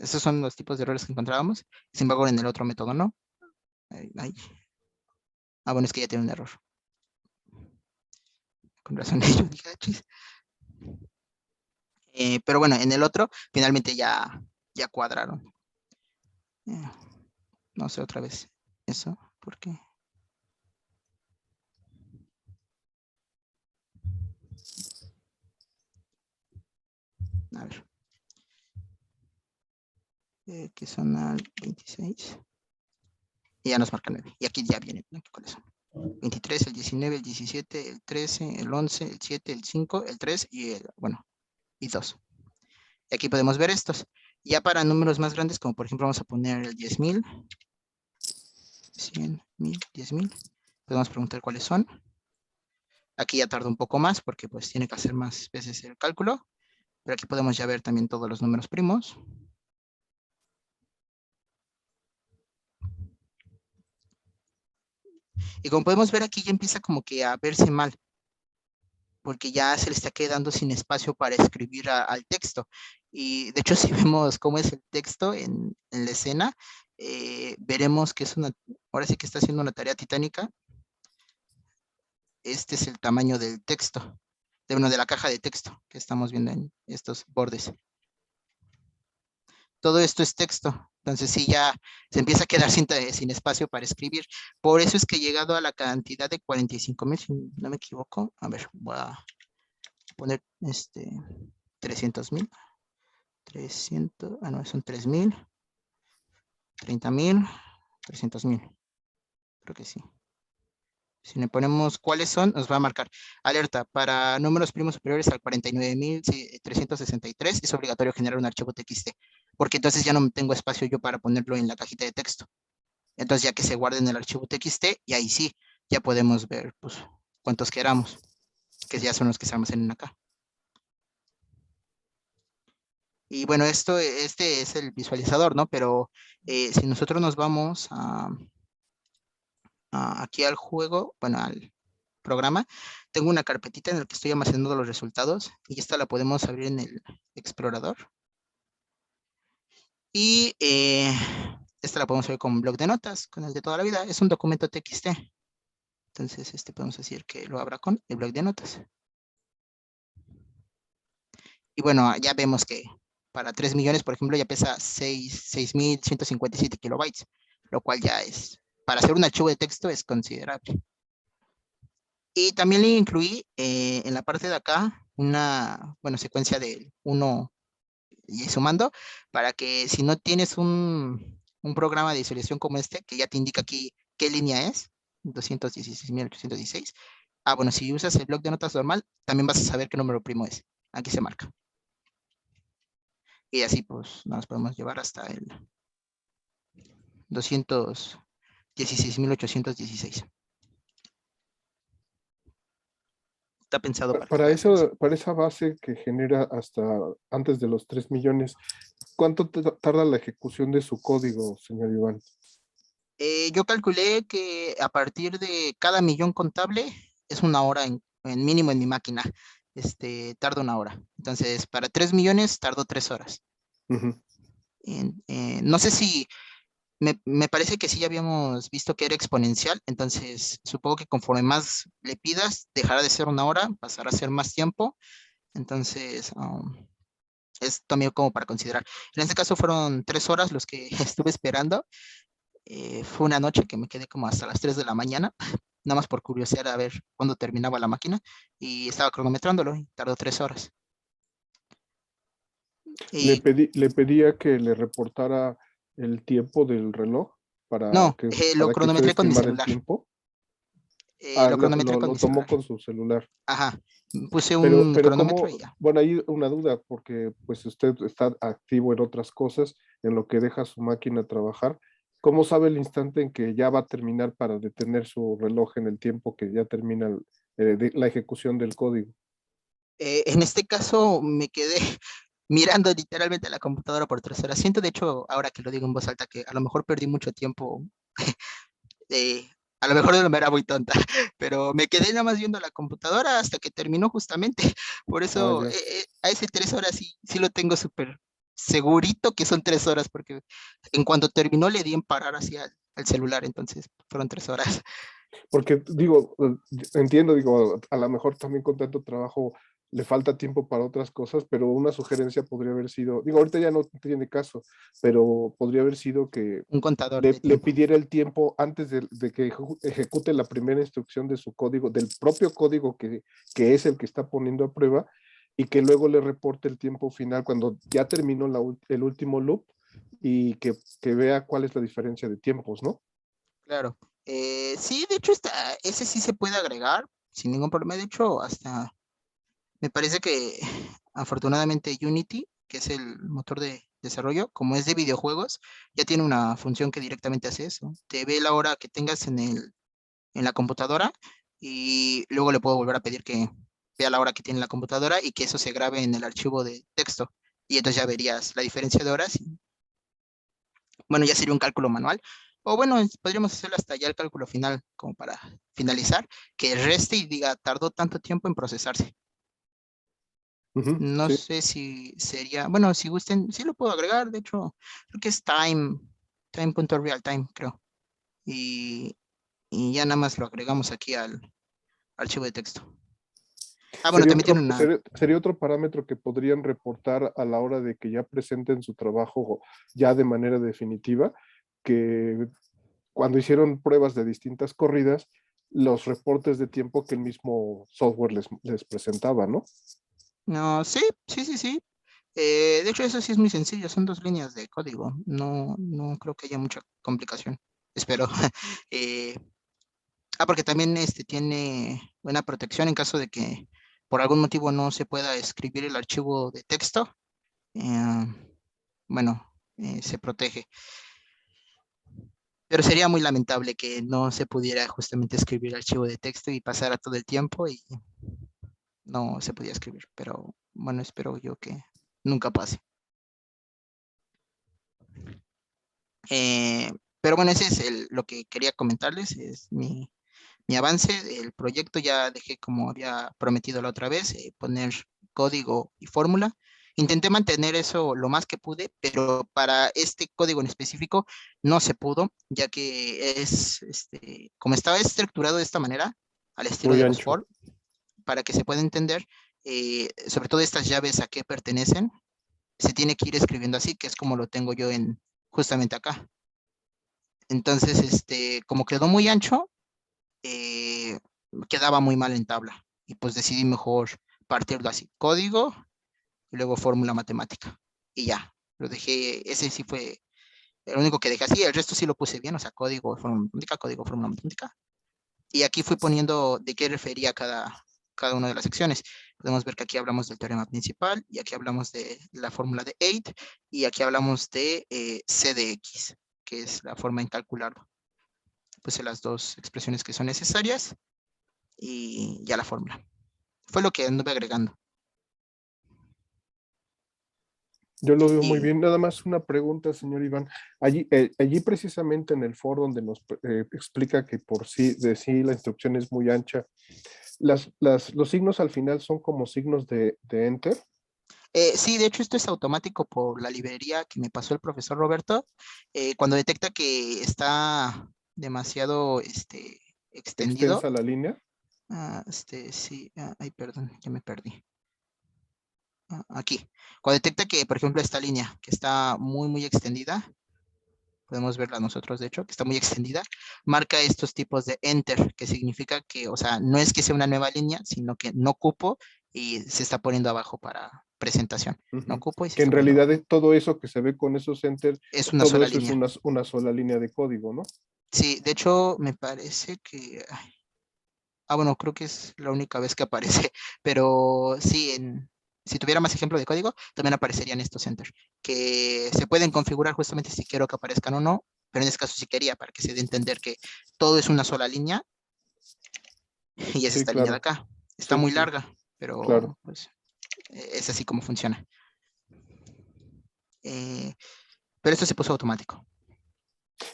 esos son los tipos de errores que encontrábamos. Sin embargo, en el otro método no. Ay. Bueno, es que ya tiene un error. Con razón, yo dije, chis. Pero bueno, en el otro finalmente ya cuadraron. No sé otra vez eso, ¿por qué? A ver. Que son al 26. Y ya nos marca 9. Y aquí ya vienen. ¿Cuáles son? 23, el 19, el 17, el 13, el 11, el 7, el 5, el 3 y y 2. Y aquí podemos ver estos. Ya para números más grandes, como por ejemplo vamos a poner el 10,000, 100,000, 10,000. Podemos preguntar cuáles son. Aquí ya tarda un poco más porque pues tiene que hacer más veces el cálculo. Pero aquí podemos ya ver también todos los números primos. Y como podemos ver aquí ya empieza como que a verse mal, porque ya se le está quedando sin espacio para escribir al texto. Y de hecho, si vemos cómo es el texto en la escena, veremos que es ahora sí que está haciendo una tarea titánica. Este es el tamaño del texto, de la caja de texto que estamos viendo en estos bordes. Todo esto es texto, entonces sí ya se empieza a quedar sin espacio para escribir. Por eso es que he llegado a la cantidad de 45,000, si no me equivoco. A ver, voy a poner 300,000. 300, no, son 3,000, 30,000, 300,000. Creo que sí. Si le ponemos cuáles son, nos va a marcar alerta para números primos superiores al 49,363. Es obligatorio generar un archivo TXT, porque entonces ya no tengo espacio yo para ponerlo en la cajita de texto. Entonces ya que se guarde en el archivo TXT, y ahí sí, ya podemos ver pues cuántos queramos, que ya son los que se almacenan acá. Y bueno, este es el visualizador, ¿no? Pero si nosotros nos vamos aquí al juego, bueno, al programa, tengo una carpetita en la que estoy almacenando los resultados y esta la podemos abrir en el explorador. Y esta la podemos ver con bloc de notas, con el de toda la vida. Es un documento TXT. Entonces, podemos decir que lo abra con el bloc de notas. Y bueno, ya vemos que para 3 millones, por ejemplo, ya pesa 6,157 kilobytes, lo cual ya es, para hacer un archivo de texto es considerable. Y también le incluí en la parte de acá una, bueno, secuencia de 1 y sumando, para que si no tienes un programa de visualización como este, que ya te indica aquí qué línea es, 216,816. Ah, bueno, si usas el bloc de notas normal, también vas a saber qué número primo es. Aquí se marca. Y así pues nos podemos llevar hasta el 216,816. Está pensado para que Para puedas hacer eso. para esa base que genera hasta antes de los 3 millones, ¿cuánto tarda la ejecución de su código, señor Iván? Yo calculé que a partir de cada millón contable es 1 hora en mínimo en mi máquina. Tarda 1 hora. Entonces, para 3 millones tardó 3 horas. Ujú. No sé si, me parece que sí ya habíamos visto que era exponencial, entonces supongo que conforme más le pidas, dejará de ser 1 hora, pasará a ser más tiempo. Entonces, es también como para considerar. En este caso fueron 3 horas los que estuve esperando. Fue una noche que me quedé como hasta las 3 de la mañana, nada más por curiosidad a ver cuándo terminaba la máquina, y estaba cronometrándolo y tardó 3 horas. Y Le pedía que le reportara el tiempo del reloj no, lo para que usted cronometré con mi estimara el celular. tiempo. Ah, Lo cronometré con lo mi tomó celular. con su celular. Ajá, puse un Pero cronómetro y cómo, ya. bueno, hay una duda, porque pues usted está activo en otras cosas, en lo que deja su máquina trabajar. ¿Cómo sabe el instante en que ya va a terminar para detener su reloj en el tiempo que ya termina la ejecución del código? En este caso me quedé mirando literalmente a la computadora por 3 horas. Siento, de hecho, ahora que lo digo en voz alta, que a lo mejor perdí mucho tiempo. eh, a lo mejor de una manera muy tonta, pero me quedé nada más viendo la computadora hasta que terminó justamente. Por Ah, eso ya. a ese 3 horas sí lo tengo súper segurito que son 3 horas, porque en cuanto terminó le di en parar hacia el celular, entonces fueron 3 horas. Porque digo, entiendo, digo, a lo mejor también con tanto trabajo le falta tiempo para otras cosas, pero una sugerencia podría haber sido, digo, ahorita ya no tiene caso, pero podría haber sido que Un contador de le tiempo. pidiera el tiempo antes de que ejecute la primera instrucción de su código, del propio código que es el que está poniendo a prueba, y que luego le reporte el tiempo final cuando ya terminó el último loop y que vea cuál es la diferencia de tiempos, ¿no? Claro. Sí, de hecho, ese sí se puede agregar sin ningún problema. De hecho, hasta me parece que afortunadamente Unity, que es el motor de desarrollo, como es de videojuegos, ya tiene una función que directamente hace eso. Te ve la hora que tengas en la computadora y luego le puedo volver a pedir que vea la hora que tiene en la computadora y que eso se grabe en el archivo de texto. Y entonces ya verías la diferencia de horas. Bueno, ya sería un cálculo manual, O bueno, podríamos hacerlo hasta ya el cálculo final, como para finalizar, que reste y diga, tardó tanto tiempo en procesarse. Ujú, No sí. sé si sería, bueno, si gusten, sí lo puedo agregar, de hecho, creo que es time.realtime, creo. Y ya nada más lo agregamos aquí al archivo de texto. Ah, bueno, también tiene una, Sería otro parámetro que podrían reportar a la hora de que ya presenten su trabajo ya de manera definitiva, que cuando hicieron pruebas de distintas corridas, los reportes de tiempo que el mismo software les presentaba, ¿no? no, sí, sí, sí, sí. De hecho, eso sí es muy sencillo, son 2 líneas de código. No, no creo que haya mucha complicación. Espero. Eh, porque también tiene buena protección en caso de que por algún motivo no se pueda escribir el archivo de texto. eh, bueno, se protege. Pero sería muy lamentable que no se pudiera justamente escribir el archivo de texto y pasara todo el tiempo y no se podía escribir. Pero bueno, espero yo que nunca pase. Eh, pero bueno, ese es lo que quería comentarles, es mi avance. El proyecto ya dejé, como había prometido la otra vez, poner código y fórmula. Intenté mantener eso lo más que pude, pero para este código en específico no se pudo, ya que como estaba estructurado de esta manera, al estilo Muy de los ancho. for, para que se pueda entender, sobre todo estas llaves a qué pertenecen, se tiene que ir escribiendo así, que es como lo tengo yo justamente acá. Entonces, como quedó muy ancho, eh, quedaba muy mal en tabla. Y pues decidí mejor partirlo así. Código y luego fórmula matemática. Y ya, lo dejé, ese sí fue el único que dejé así. El resto sí lo puse bien, o sea, código, fórmula matemática. Y aquí fui poniendo de qué refería cada una de las secciones. Podemos ver que aquí hablamos del teorema principal y aquí hablamos de la fórmula de 8 y aquí hablamos de C de X, que es la forma en calcularlo. Puse las dos expresiones que son necesarias y ya la fórmula. Fue lo que anduve agregando. Yo lo veo muy Y bien. Nada más una pregunta, señor Iván. Allí precisamente en el foro donde nos explica que por sí, de sí la instrucción es muy ancha, los signos al final son como signos de enter. sí, de hecho esto es automático por la librería que me pasó el profesor Roberto. Cuando detecta que está demasiado extendido. Extensa la línea. Sí, ay, perdón, ya me perdí. Aquí. Cuando detecta que, por ejemplo, esta línea que está muy, muy extendida, podemos verla nosotros, de hecho, que está muy extendida, marca estos tipos de enter, que significa que, o sea, no es que sea una nueva línea, sino que no cupo y se está poniendo abajo para presentación. No Ujú. cupo y se Que en está poniendo realidad abajo. todo eso que se ve con esos enter, Es una todo sola eso es línea. una sola línea de código, ¿no? Sí, de hecho, me parece que... bueno, creo que es la única vez que aparece, pero sí, si tuviera más ejemplo de código, también aparecerían estos enter, que se pueden configurar justamente si quiero que aparezcan o no, pero en este caso sí quería, para que se dé a entender que todo es una sola línea y es Sí, esta línea de claro. acá. Está Sí, muy sí, larga, pero claro. pues es así como funciona. Eh, pero esto se puso automático.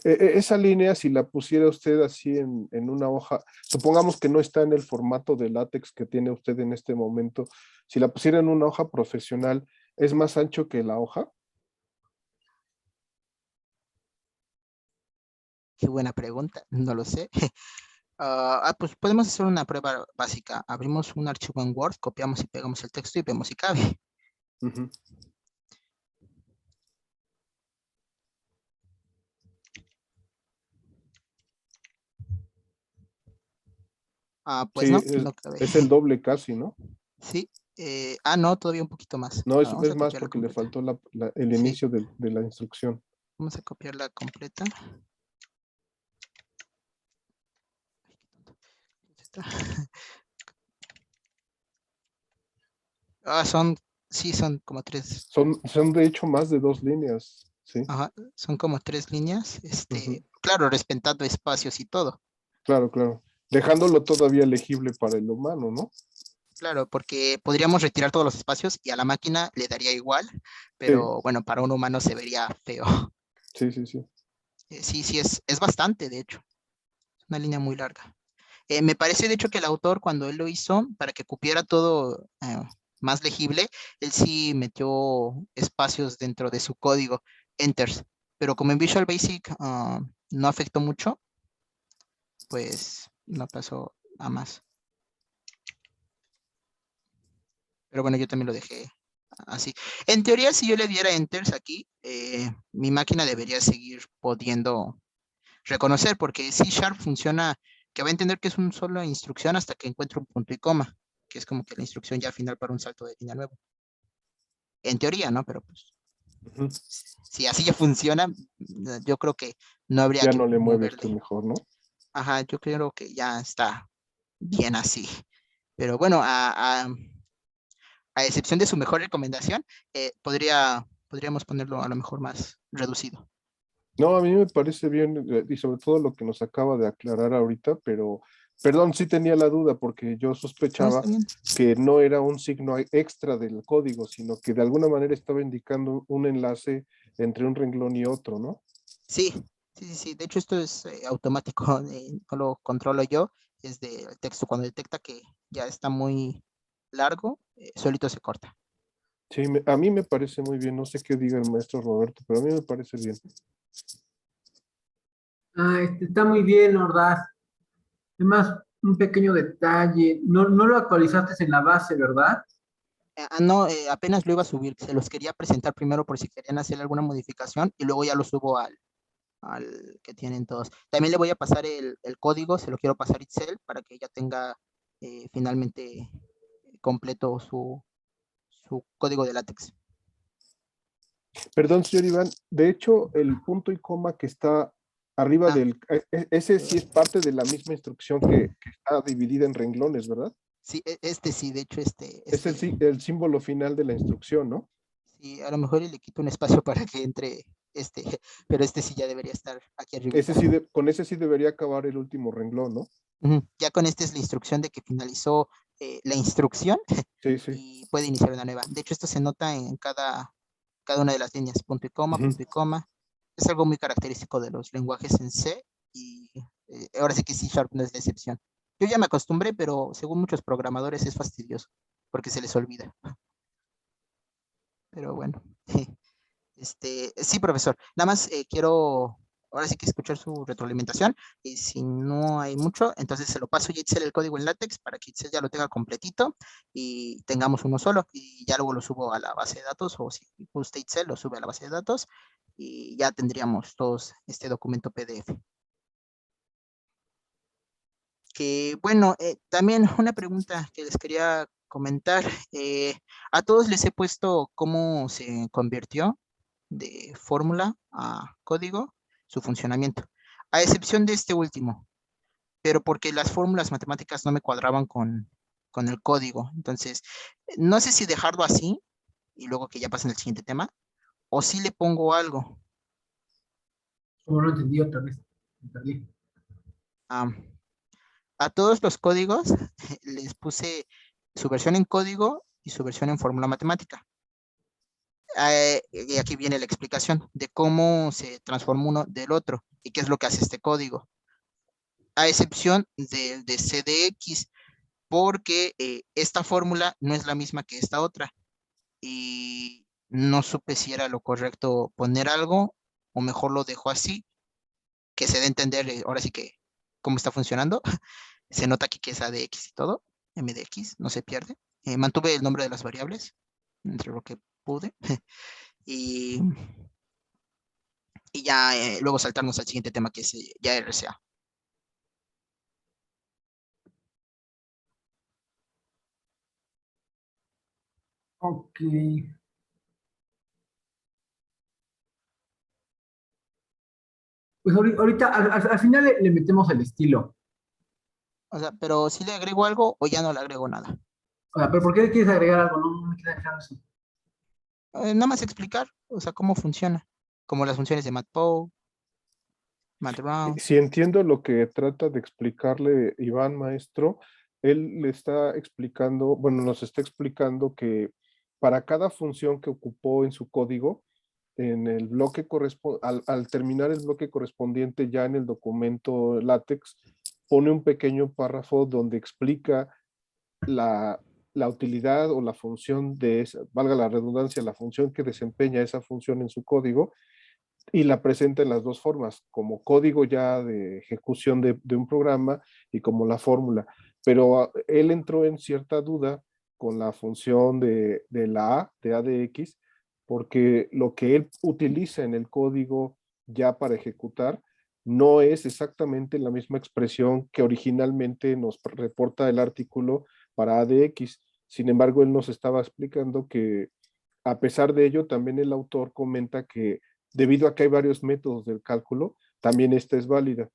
Esa línea, si la pusiera usted así en una hoja, supongamos que no está en el formato de látex que tiene usted en este momento, si la pusiera en una hoja profesional, ¿es más ancho que la hoja? Qué buena pregunta, no lo sé. Pues podemos hacer una prueba básica. Abrimos un archivo en Word, copiamos y pegamos el texto y vemos si cabe. Ujú. Pues Sí, no, no cabe. es el doble casi, ¿no? Sí. No, todavía un poquito más. No, Vamos es a más copiarla porque le completa. faltó el Sí, inicio de la instrucción. vamos a copiarla completa. Son, sí, son como tres. Son de hecho más de 2 líneas, ¿sí? Ajá, son como 3 líneas. Ujú. Claro, respetando espacios y todo. Claro, claro. Dejándolo todavía legible para el humano, ¿no? Claro, porque podríamos retirar todos los espacios y a la máquina le daría igual, Sí, pero bueno, para un humano se vería feo. sí, sí, sí. Sí, es bastante, de hecho. Es una línea muy larga. Me parece, de hecho, que el autor, cuando él lo hizo, para que cupiera todo más legible, él sí metió espacios dentro de su código, enters. Pero como en Visual Basic no afectó mucho, pues no pasó a más. Pero bueno, yo también lo dejé así. En teoría, si yo le diera enters aquí, mi máquina debería seguir pudiendo reconocer, porque C# funciona, que va a entender que es una sola instrucción hasta que encuentre un punto y coma, que es como que la instrucción ya final para un salto de línea nuevo. En teoría, ¿no? Pero pues, Ujú. si así ya funciona, yo creo que no habría Ya que no le mueves tú moverle. mejor, ¿no? Ajá, yo creo que ya está bien así. Pero bueno, a excepción de su mejor recomendación, podríamos ponerlo a lo mejor más reducido. No, a mí me parece bien, y sobre todo lo que nos acaba de aclarar ahorita, pero, perdón, sí tenía la duda porque yo No, sospechaba está bien. que no era un signo extra del código, sino que de alguna manera estaba indicando un enlace entre un renglón y otro, ¿no? Sí. De hecho, esto es automático, no lo controlo yo. Es del texto. Cuando detecta que ya está muy largo, solito se corta. Sí, a mí me parece muy bien, no sé qué diga el maestro Roberto, pero a mí me parece bien. Ah, está muy bien, Ordaz. Además, un pequeño detalle. No lo actualizaste en la base, ¿verdad? No, apenas lo iba a subir. Se los quería presentar primero por si querían hacer alguna modificación y luego ya lo subo al que tienen todos. También le voy a pasar el código, se lo quiero pasar a Itzel para que ella tenga finalmente completo su código de látex. Perdón, señor Iván, de hecho, el punto y coma que está arriba Ah, del, ese sí es parte de la misma instrucción que está dividida en renglones, ¿verdad? sí, este sí, de hecho, Es el símbolo final de la instrucción, ¿no? sí, a lo mejor le quito un espacio para que entre este, pero este sí ya debería estar aquí arribita. Ese sí con ese sí debería acabar el último renglón, ¿no? Ujú. Ya con este es la instrucción de que finalizó la instrucción Sí, sí. y puede iniciar una nueva. De hecho, esto se nota en cada una de las líneas, punto y coma, Ujú. punto y coma. Es algo muy característico de los lenguajes en C y ahora sí que C# no es la excepción. Yo ya me acostumbré, pero según muchos programadores es fastidioso porque se les olvida. Pero bueno, sí, profesor. Nada más quiero ahora sí que escuchar su retroalimentación y si no hay mucho, entonces se lo paso a Itzel el código en látex para que Itzel ya lo tenga completito y tengamos uno solo y ya luego lo subo a la base de datos o si gusta Itzel lo sube a la base de datos y ya tendríamos todos este documento PDF. Que bueno, también una pregunta que les quería comentar. A todos les he puesto cómo se convirtió de fórmula a código su funcionamiento, a excepción de este último, pero porque las fórmulas matemáticas no me cuadraban con el código. Entonces, no sé si dejarlo así y luego que ya pasen al siguiente tema, o si le pongo algo. Como no entendí otra vez. Me perdí. Ah, a todos los códigos les puse su versión en código y su versión en fórmula matemática. Y aquí viene la explicación de cómo se transforma uno del otro y qué es lo que hace este código. A excepción del de CDX, porque esta fórmula no es la misma que esta otra y no supe si era lo correcto poner algo o mejor lo dejo así, que se dé a entender ahora sí que cómo está funcionando. Se nota aquí que es ADX y todo, MDX, no se pierde. Mantuve el nombre de las variables entre lo que pude y, y ya luego saltarnos al siguiente tema que es ya RCA. Ok. Pues ahorita al final le metemos el estilo. O sea, pero si le agrego algo o ya no le agrego nada. O sea, pero ¿por qué quieres agregar algo? No me queda claro eso. Nada más explicar, o sea, cómo funciona, como las funciones de MatPow, MatRound. Si entiendo lo que trata de explicarle Iván, maestro, él le está explicando, bueno, nos está explicando que para cada función que ocupó en su código, en el bloque al terminar el bloque correspondiente ya en el documento LaTeX, pone un pequeño párrafo donde explica la utilidad o la función de esa, valga la redundancia, la función que desempeña esa función en su código, y la presenta en las dos formas, como código ya de ejecución de un programa y como la fórmula. Pero él entró en cierta duda con la función de la A, de ADX, porque lo que él utiliza en el código ya para ejecutar no es exactamente la misma expresión que originalmente nos reporta el artículo para ADX. Sin embargo, él nos estaba explicando que a pesar de ello, también el autor comenta que debido a que hay varios métodos del cálculo, también esta es válida.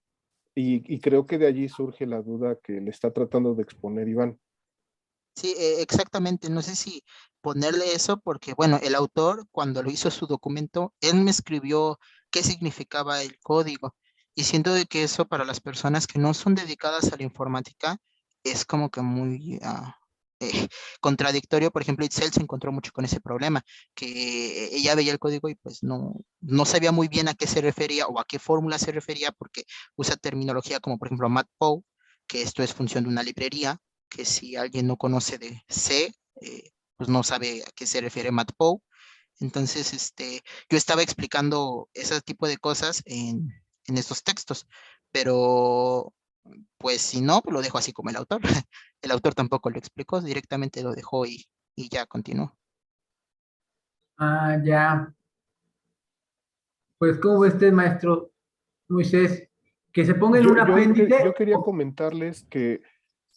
Y creo que de allí surge la duda que le está tratando de exponer Iván. Sí, exactamente. No sé si ponerle eso porque, bueno, el autor cuando lo hizo su documento, él me escribió qué significaba el código. Y siento de que eso para las personas que no son dedicadas a la informática es como que muy eh, contradictorio. Por ejemplo, Itzel se encontró mucho con ese problema, que ella veía el código y pues no sabía muy bien a qué se refería o a qué fórmula se refería porque usa terminología como por ejemplo matplotlib, que esto es función de una librería que si alguien no conoce de C, pues no sabe a qué se refiere matplotlib. Entonces, yo estaba explicando ese tipo de cosas en estos textos, pero pues si no, pues lo dejo así como el autor. El autor tampoco lo explicó, directamente lo dejó y ya continuó. Ah, ya. Pues, ¿cómo ve usted, maestro Moisés? Que se ponga en un apéndice. Yo quería comentarles que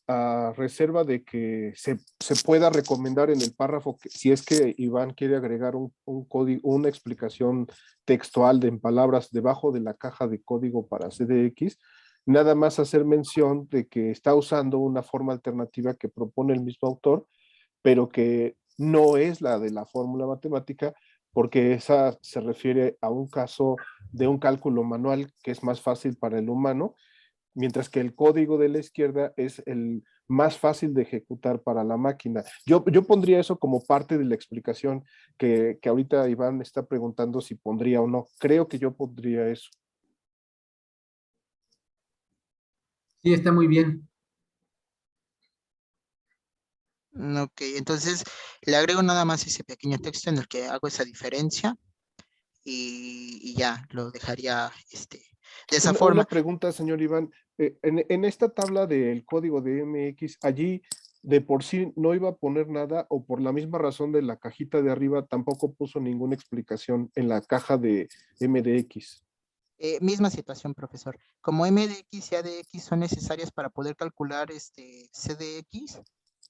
a reserva de que se pueda recomendar en el párrafo, que, si es que Iván quiere agregar un código, una explicación textual en palabras debajo de la caja de código para CDX, nada más hacer mención de que está usando una forma alternativa que propone el mismo autor, pero que no es la de la fórmula matemática, porque esa se refiere a un caso de un cálculo manual que es más fácil para el humano, mientras que el código de la izquierda es el más fácil de ejecutar para la máquina. Yo pondría eso como parte de la explicación que ahorita Iván me está preguntando si pondría o no. Creo que yo pondría eso. Sí, está muy bien. Ok, entonces le agrego nada más ese pequeño texto en el que hago esa diferencia y ya lo dejaría de esa Una forma. pregunta, señor Iván. En esta tabla del código de MX, allí de por sí no iba a poner nada o por la misma razón de la cajita de arriba tampoco puso ninguna explicación en la caja de MDX. Misma situación, profesor. Como MDX y ADX son necesarias para poder calcular CDX,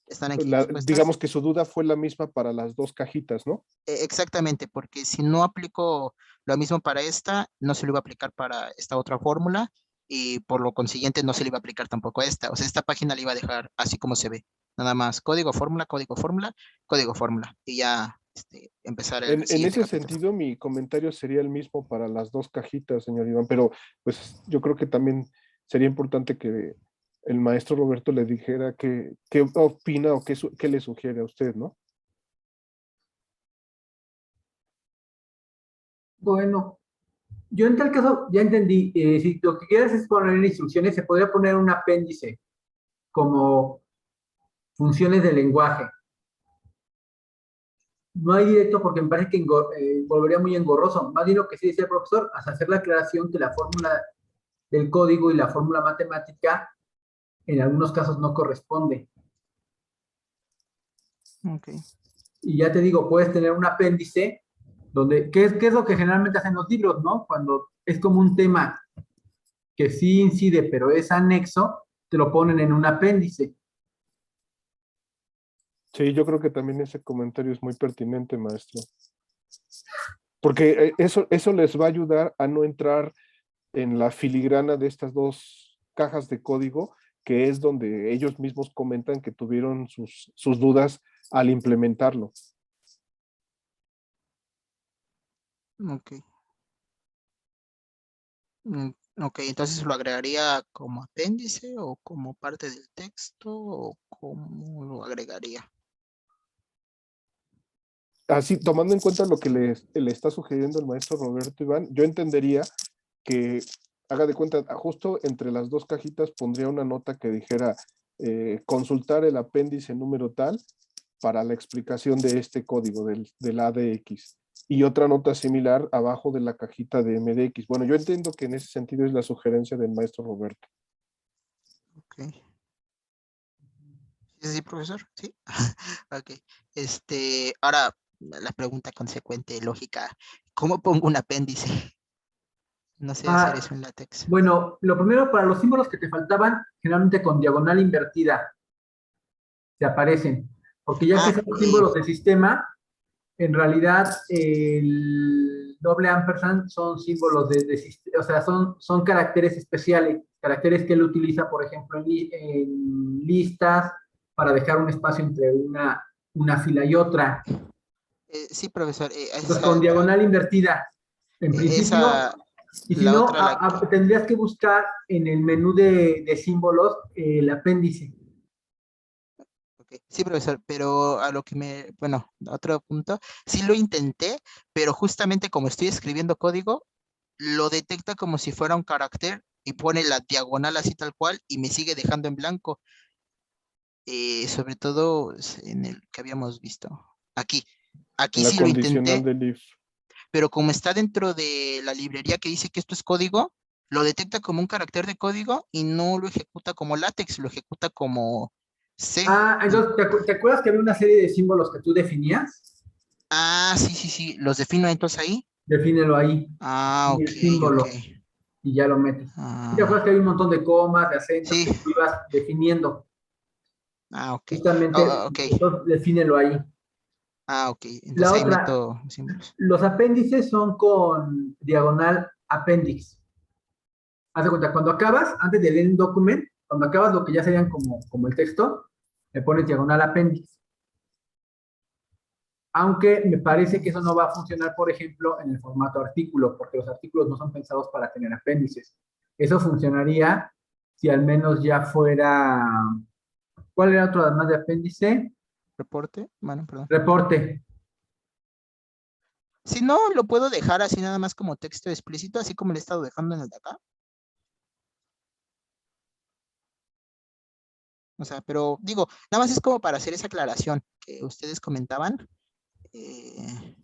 están aquí expuestas. Digamos que su duda fue la misma para las dos cajitas, ¿no? Exactamente, porque si no aplico lo mismo para esta, no se lo iba a aplicar para esta otra fórmula y por lo consiguiente no se le iba a aplicar tampoco a esta. O sea, esta página la iba a dejar así como se ve. Nada más código, fórmula, código, fórmula, código, fórmula. Y ya empezar el En siguiente ese capítulo. sentido, mi comentario sería el mismo para las dos cajitas, señor Iván, pero pues yo creo que también sería importante que el maestro Roberto le dijera qué opina o qué le sugiere a usted, ¿no? Bueno, yo en tal caso ya entendí. Si lo que quieres es poner en instrucciones, se podría poner un apéndice como funciones de lenguaje. No hay directo porque me parece que volvería muy engorroso. Más bien lo que sí decía el profesor, hasta hacer la aclaración que la fórmula del código y la fórmula matemática en algunos casos no corresponde. Ok. Y ya te digo, puedes tener un apéndice donde, qué es lo que generalmente hacen los libros, ¿no? Cuando es como un tema que sí incide, pero es anexo, te lo ponen en un apéndice. Sí, yo creo que también ese comentario es muy pertinente, maestro, porque eso les va a ayudar a no entrar en la filigrana de estas dos cajas de código, que es donde ellos mismos comentan que tuvieron sus dudas al implementarlo. Ok. Ok, entonces lo agregaría como apéndice o como parte del texto o cómo lo agregaría. así, tomando en cuenta lo que le está sugiriendo el maestro Roberto Iván, yo entendería que haga de cuenta, justo entre las dos cajitas pondría una nota que dijera consultar el apéndice número tal para la explicación de este código del ADX. Y otra nota similar abajo de la cajita de MDX. Bueno, yo entiendo que en ese sentido es la sugerencia del maestro Roberto. Ok. ¿Sí, sí, profesor? Sí. Ok. Ahora la pregunta consecuente, lógica. ¿Cómo pongo un apéndice? No sé hacer Ah, eso en látex. bueno, lo primero, para los símbolos que te faltaban, generalmente con diagonal invertida te aparecen, porque ya que Ah, son símbolos de sistema, en realidad el doble ampersand son símbolos o sea, son caracteres especiales, caracteres que él utiliza, por ejemplo, en listas para dejar un espacio entre una fila y otra. Sí, profesor. Entonces, con diagonal invertida, en principio, Esa, y si la no, otra, tendrías que buscar en el menú de símbolos el apéndice. ok. Sí, profesor, pero a lo que bueno, otro punto, sí lo intenté, pero justamente como estoy escribiendo código, lo detecta como si fuera un carácter y pone la diagonal así tal cual y me sigue dejando en blanco. Sobre todo en el que habíamos visto. Aquí. En Aquí la sí lo condicional intenté, del if. pero como está dentro de la librería que dice que esto es código, lo detecta como un carácter de código y no lo ejecuta como látex, lo ejecuta como C. Ah, entonces, ¿te acuerdas que había una serie de símbolos que tú definías? Sí, sí, sí, los defino entonces ahí. Defínelo ahí, en Ok, el ok. símbolo, y ya lo metes. ¿Y te acuerdas que Ah, hay un montón de comas, de acentos sí, que tú ibas definiendo? ok. Justamente, Ok. entonces defínelo ahí. Ok. La Entonces ahí otra, meto símbolos. los apéndices son con diagonal apéndice. Haz de cuenta, cuando acabas, antes de leer un documento, cuando acabas lo que ya serían como el texto, le pones diagonal apéndice. Aunque me parece que eso no va a funcionar, por ejemplo, en el formato artículo, porque los artículos no son pensados para tener apéndices. Eso funcionaría si al menos ya fuera. ¿Cuál era otro además de apéndice? Reporte. Bueno, perdón. Reporte. Si no, lo puedo dejar así nada más como texto explícito, así como lo he estado dejando en el de acá. O sea, pero digo, nada más es como para hacer esa aclaración que ustedes comentaban, eh,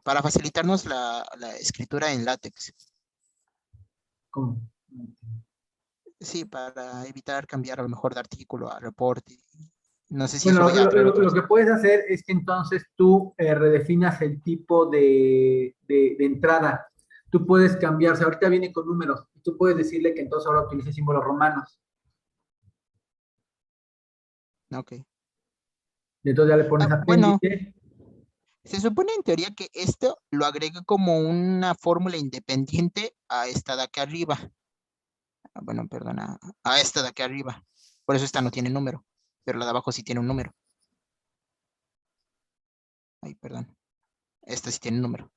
para facilitarnos la escritura en látex. ¿Cómo? Sí, para evitar cambiar a lo mejor de artículo a reporte. No sé si eso Bueno, vaya a traer lo otros. que puedes hacer es que entonces tú redefinas el tipo de entrada. Tú puedes cambiar, o sea, ahorita viene con números, y tú puedes decirle que entonces ahora utilice símbolos romanos. Ok. Y entonces ya le pones Bueno, apéndice. se supone en teoría que esto lo agregue como una fórmula independiente a esta de acá arriba. Bueno, perdona, a esta de acá arriba. Por eso esta no tiene número, pero la de abajo sí tiene un número. Ay, perdón. Esta sí tiene número.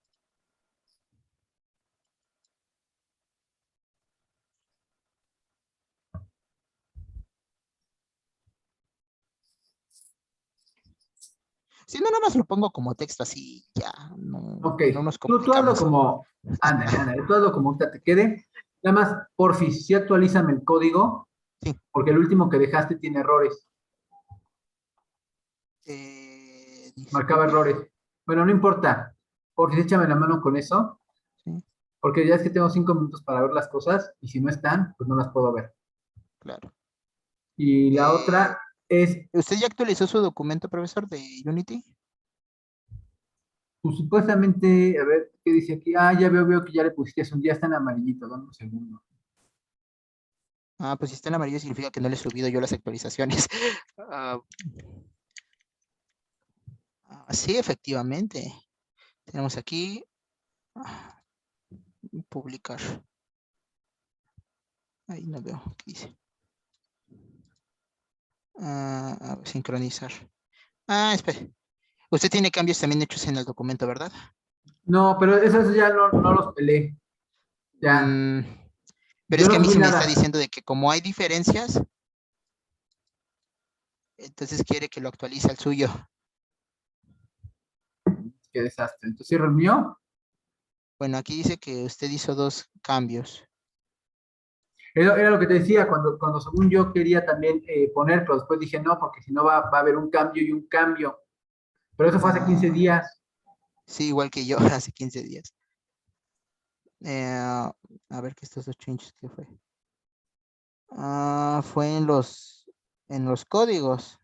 Si no, nada más lo pongo como texto así, ya, no, Ok, no nos tú hazlo complicamos. como, ándale, tú hazlo como ahorita te quede. Nada más, porfis, sí actualízame el código, Sí. porque el último que dejaste tiene errores, marcaba Disculpe. errores. Bueno, no importa, porfis, échame la mano con eso, Sí, porque ya es que tengo 5 minutos para ver las cosas, y si no están, pues no las puedo ver. claro. Y la Eh, otra es, ¿Usted ya actualizó su documento, profesor, de Unity? pues supuestamente, a ver, ¿qué dice aquí? Ah, ya veo que ya le pusiste un día, está en amarillito, dame un segundo. Pues si está en amarillo significa que no le he subido yo las actualizaciones. Ah, sí, efectivamente. Tenemos aquí ah, publicar. Ahí no veo qué dice. Sincronizar. Espere. Usted tiene cambios también hechos en el documento, ¿verdad? No, pero esos ya no los pelé, ya. Mm, pero Yo es que no a mí subí sí me está nada. diciendo de que como hay diferencias, entonces quiere que lo actualice al suyo. qué desastre. Entonces cierro el mío. Bueno, aquí dice que usted hizo 2 cambios. Era lo que te decía, cuando según yo quería también poner, pero después dije no, porque si no va a haber un cambio y un cambio. Pero eso fue hace 15 Ah, días. sí, igual que yo hace 15 días. A ver, ¿qué estos 2 changes qué fue? Fue en los códigos.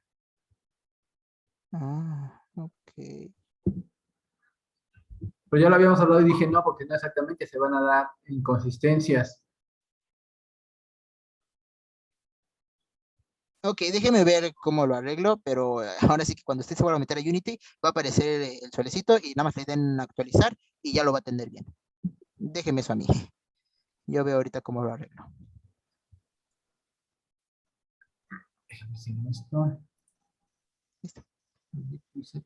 Ok. Pero ya lo habíamos hablado y dije no, porque no exactamente se van a dar inconsistencias. Ok, déjeme ver cómo lo arreglo, pero ahora sí que cuando usted se vuelva a meter a Unity, va a aparecer el solecito y nada más le den actualizar y ya lo va a atender bien. Déjeme eso a mí. Yo veo ahorita cómo lo arreglo. Déjame decir esto. Listo.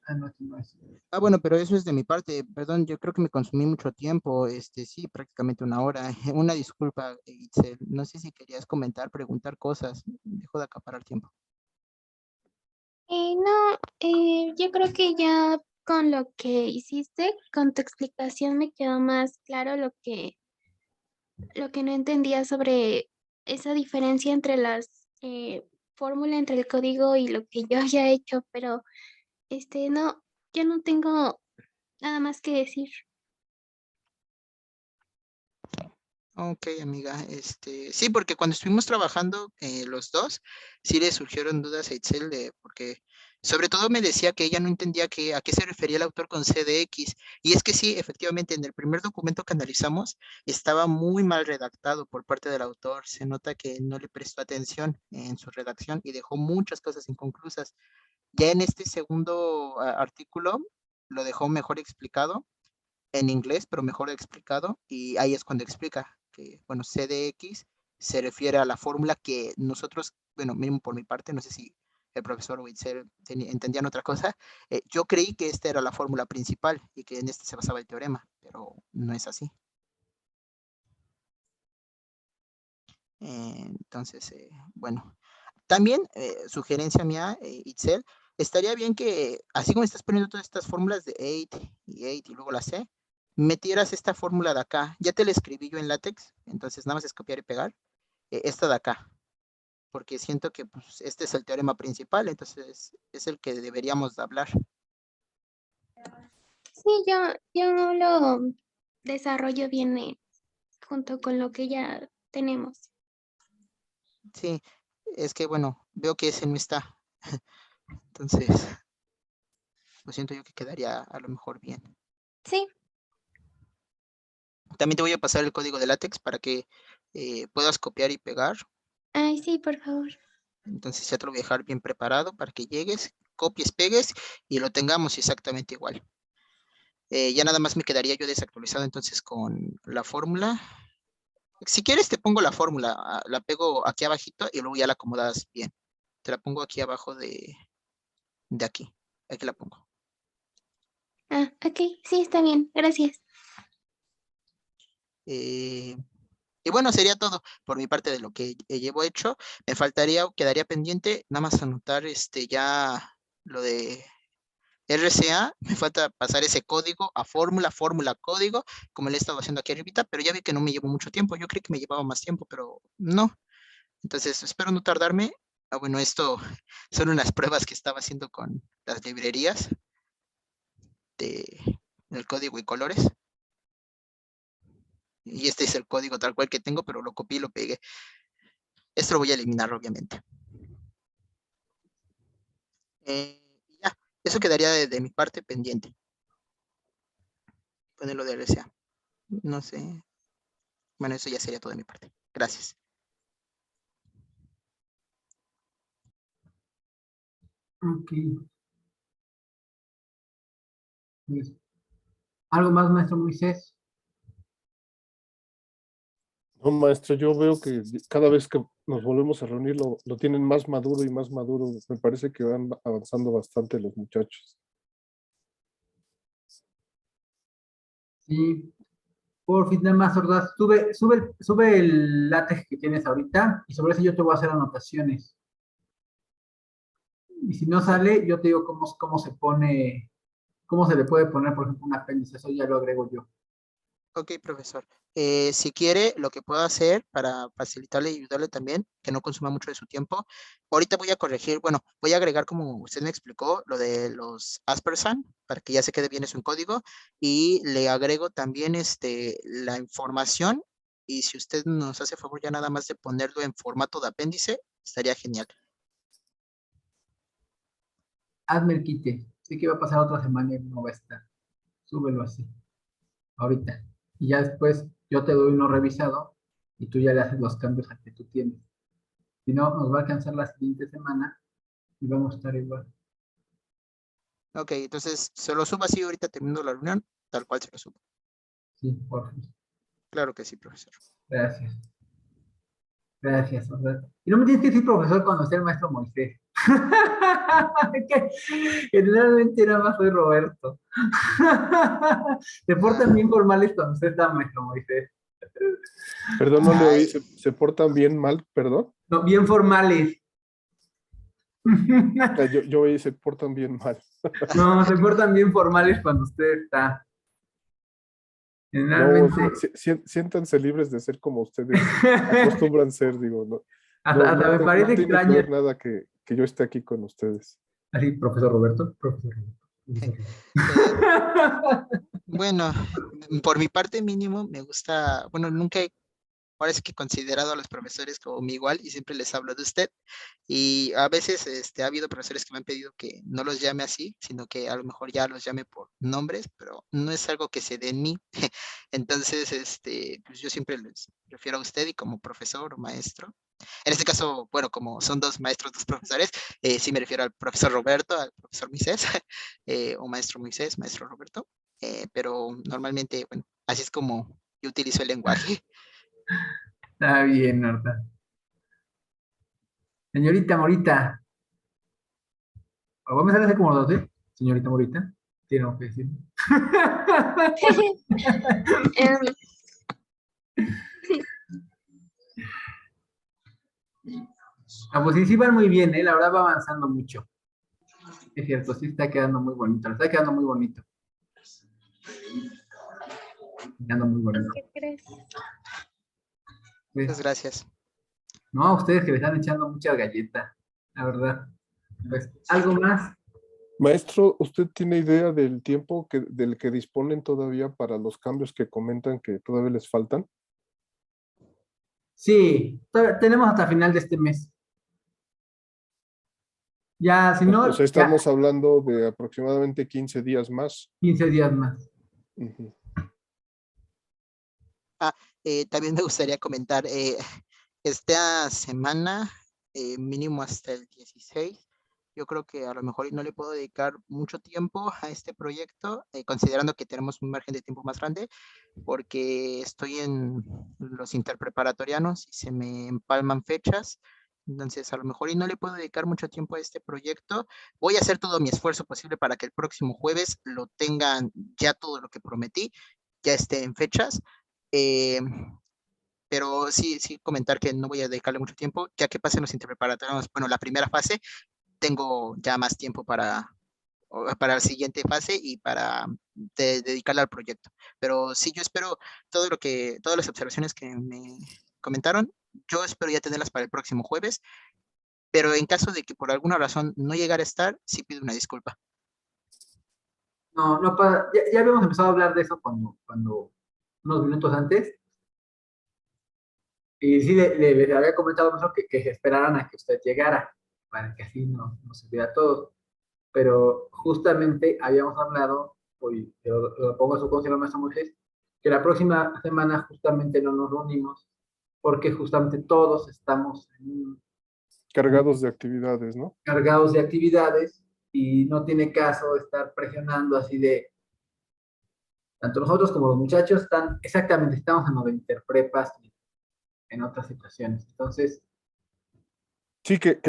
Ah, no, aquí no es. Bueno, pero eso es de mi parte. Perdón, yo creo que me consumí mucho tiempo. Sí, prácticamente 1 hora. Una disculpa, Itzel. No sé si querías comentar, preguntar cosas. Dejo de acaparar tiempo. No, yo creo que ya con lo que hiciste, con tu explicación me quedó más claro lo que no entendía sobre esa diferencia entre las fórmula entre el código y lo que yo había hecho, pero no, ya no tengo nada más que decir. Ok, amiga. Sí, porque cuando estuvimos trabajando los dos, sí le surgieron dudas a Itzel porque sobre todo me decía que ella no entendía a qué se refería el autor con CDX. Y es que sí, efectivamente, en el primer documento que analizamos estaba muy mal redactado por parte del autor. Se nota que no le prestó atención en su redacción y dejó muchas cosas inconclusas. Ya en este segundo artículo lo dejó mejor explicado en inglés, pero mejor explicado, y ahí es cuando explica que, bueno, CDX se refiere a la fórmula que nosotros, bueno, mismo por mi parte, no sé si el profesor Witzel entendían otra cosa, yo creí que esta era la fórmula principal y que en este se basaba el teorema, pero no es así. Entonces, bueno, también sugerencia mía, Itzel, estaría bien que, así como estás poniendo todas estas fórmulas de 8 y luego la C, metieras esta fórmula de acá. Ya te la escribí yo en LaTeX, entonces nada más es copiar y pegar. Esta de acá, porque siento que pues, este es el teorema principal, entonces es el que deberíamos de hablar. Sí, yo lo desarrollo bien junto con lo que ya tenemos. Sí, es que bueno, veo que ese no está, entonces, lo siento yo que quedaría a lo mejor bien. Sí, También te voy a pasar el código de LaTeX para que puedas copiar y pegar. ay, sí, por favor. Entonces ya te lo voy a dejar bien preparado para que llegues, copies, pegues y lo tengamos exactamente igual. Ya nada más me quedaría yo desactualizado entonces con la fórmula. Si quieres te pongo la fórmula, la pego aquí abajito y luego ya la acomodas bien. Te la pongo aquí abajo de aquí. Aquí la pongo. Ah, ok, sí, está bien, gracias. Eh, y bueno, sería todo por mi parte de lo que llevo hecho. Me faltaría o quedaría pendiente nada más anotar ya lo de RCA, me falta pasar ese código a fórmula, fórmula, código, como le he estado haciendo aquí arribita, pero ya vi que no me llevó mucho tiempo. Yo creí que me llevaba más tiempo, pero no. Entonces, espero no tardarme. Bueno, esto son unas pruebas que estaba haciendo con las librerías del código y colores. Y este es el código tal cual que tengo, pero lo copié y lo pegué. Esto lo voy a eliminar, obviamente. Ya, eso quedaría de mi parte pendiente. Ponerlo de RCA. No sé. Bueno, eso ya sería todo de mi parte. Gracias. Ok. Pues, ¿algo más, maestro Moisés? No, maestro, yo veo que cada vez que nos volvemos a reunir lo tienen más maduro y más maduro. Me parece que van avanzando bastante los muchachos. Sí. Por fin, nada más, Ordaz, sube el látex que tienes ahorita y sobre eso yo te voy a hacer anotaciones. Y si no sale, yo te digo cómo se pone ¿Cómo se le puede poner, por ejemplo, un apéndice? Eso ya lo agrego yo. Ok, profesor. Si quiere, lo que puedo hacer para facilitarle y ayudarle también, que no consuma mucho de su tiempo, ahorita voy a corregir, bueno, voy a agregar como usted me explicó, lo de los Aspersan, para que ya se quede bien eso en código, y le agrego también la información, y si usted nos hace favor ya nada más de ponerlo en formato de apéndice, estaría genial. Hazme el quite. Sé que va a pasar otra semana y no va a estar. Súbelo así, ahorita. Y ya después yo te doy uno revisado y tú ya le haces los cambios a que tú tienes. Si no, nos va a alcanzar la siguiente semana y vamos a estar igual. Ok, entonces se lo subo así ahorita terminando la reunión, tal cual se lo subo. Sí, por favor. Claro que sí, profesor. Gracias. Gracias, Roberto. Y no me tienes que decir profesor cuando esté el maestro Moisés. Que generalmente era más soy Roberto. Se portan bien formales cuando usted está maestro Moisés. Perdón, no le oí, Ay, se portan bien mal, perdón. No, bien formales. Yo oí, se portan bien mal. No, se portan bien formales cuando usted está. No, Generalmente, siéntanse libres de ser como ustedes acostumbran ser, digo, no, hasta me no parece tiene que extraño. ver nada que yo esté aquí con ustedes. Así, profesor Roberto, profesor Roberto. Profesor eh, Roberto. bueno, por mi parte mínimo me gusta, bueno, nunca he, ahora sí que he considerado a los profesores como mi igual y siempre les hablo de usted. Y a veces ha habido profesores que me han pedido que no los llame así, sino que a lo mejor ya los llame por nombres, pero no es algo que se dé en mí. Entonces, pues yo siempre les refiero a usted y como profesor o maestro. En este caso, bueno, como son dos maestros, dos profesores, sí me refiero al profesor Roberto, al profesor Moisés, o maestro Moisés, maestro Roberto, pero normalmente, bueno, así es como yo utilizo el lenguaje. Está bien, Norta. Señorita Morita, vamos a hacer como los dos, ¿eh? Señorita Morita, tiene algo que decir. Em, Ah, pues sí, sí van muy bien, ¿eh? La verdad va avanzando mucho. Es cierto, sí está quedando muy bonito. Está quedando muy bonito. Quedando muy bonito. ¿Qué crees? Muchas Pues, gracias. no, a ustedes que le están echando muchas galletas, la verdad. Pues, ¿algo más? Maestro, ¿usted tiene idea del tiempo del que disponen todavía para los cambios que comentan que todavía les faltan? Sí, tenemos hasta final de este mes. Ya, si O no, sea, ya estamos hablando de aproximadamente 15 días más. 15 días más. Ujú. También me gustaría comentar, esta semana, mínimo hasta el 16, yo creo que a lo mejor no le puedo dedicar mucho tiempo a este proyecto, considerando que tenemos un margen de tiempo más grande, porque estoy en los interpreparatorianos y se me empalman fechas. Entonces, a lo mejor y no le puedo dedicar mucho tiempo a este proyecto. Voy a hacer todo mi esfuerzo posible para que el próximo jueves lo tengan ya todo lo que prometí, ya esté en fechas. Eh, pero sí, sí comentar que no voy a dedicarle mucho tiempo, ya que pasen los interpreparatorios, bueno, la primera fase, tengo ya más tiempo para la siguiente fase y para dedicarle al proyecto. Pero sí, yo espero todas las observaciones que me comentaron, yo espero ya tenerlas para el próximo jueves, pero en caso de que por alguna razón no llegara a estar, sí pido una disculpa. No, no pasa. Ya habíamos empezado a hablar de eso cuando unos minutos antes. Y sí, le había comentado a que se esperaran a que usted llegara, para que así no se viera todo. Pero justamente habíamos hablado, hoy lo pongo a su consideración, maestro Moisés, que la próxima semana justamente no nos reunimos, porque justamente todos estamos Cargados de actividades, ¿no? cargados de actividades y no tiene caso estar presionando así de, tanto nosotros como los muchachos están, exactamente, estamos en lo de interprepas y en otras situaciones. Entonces, Sí, que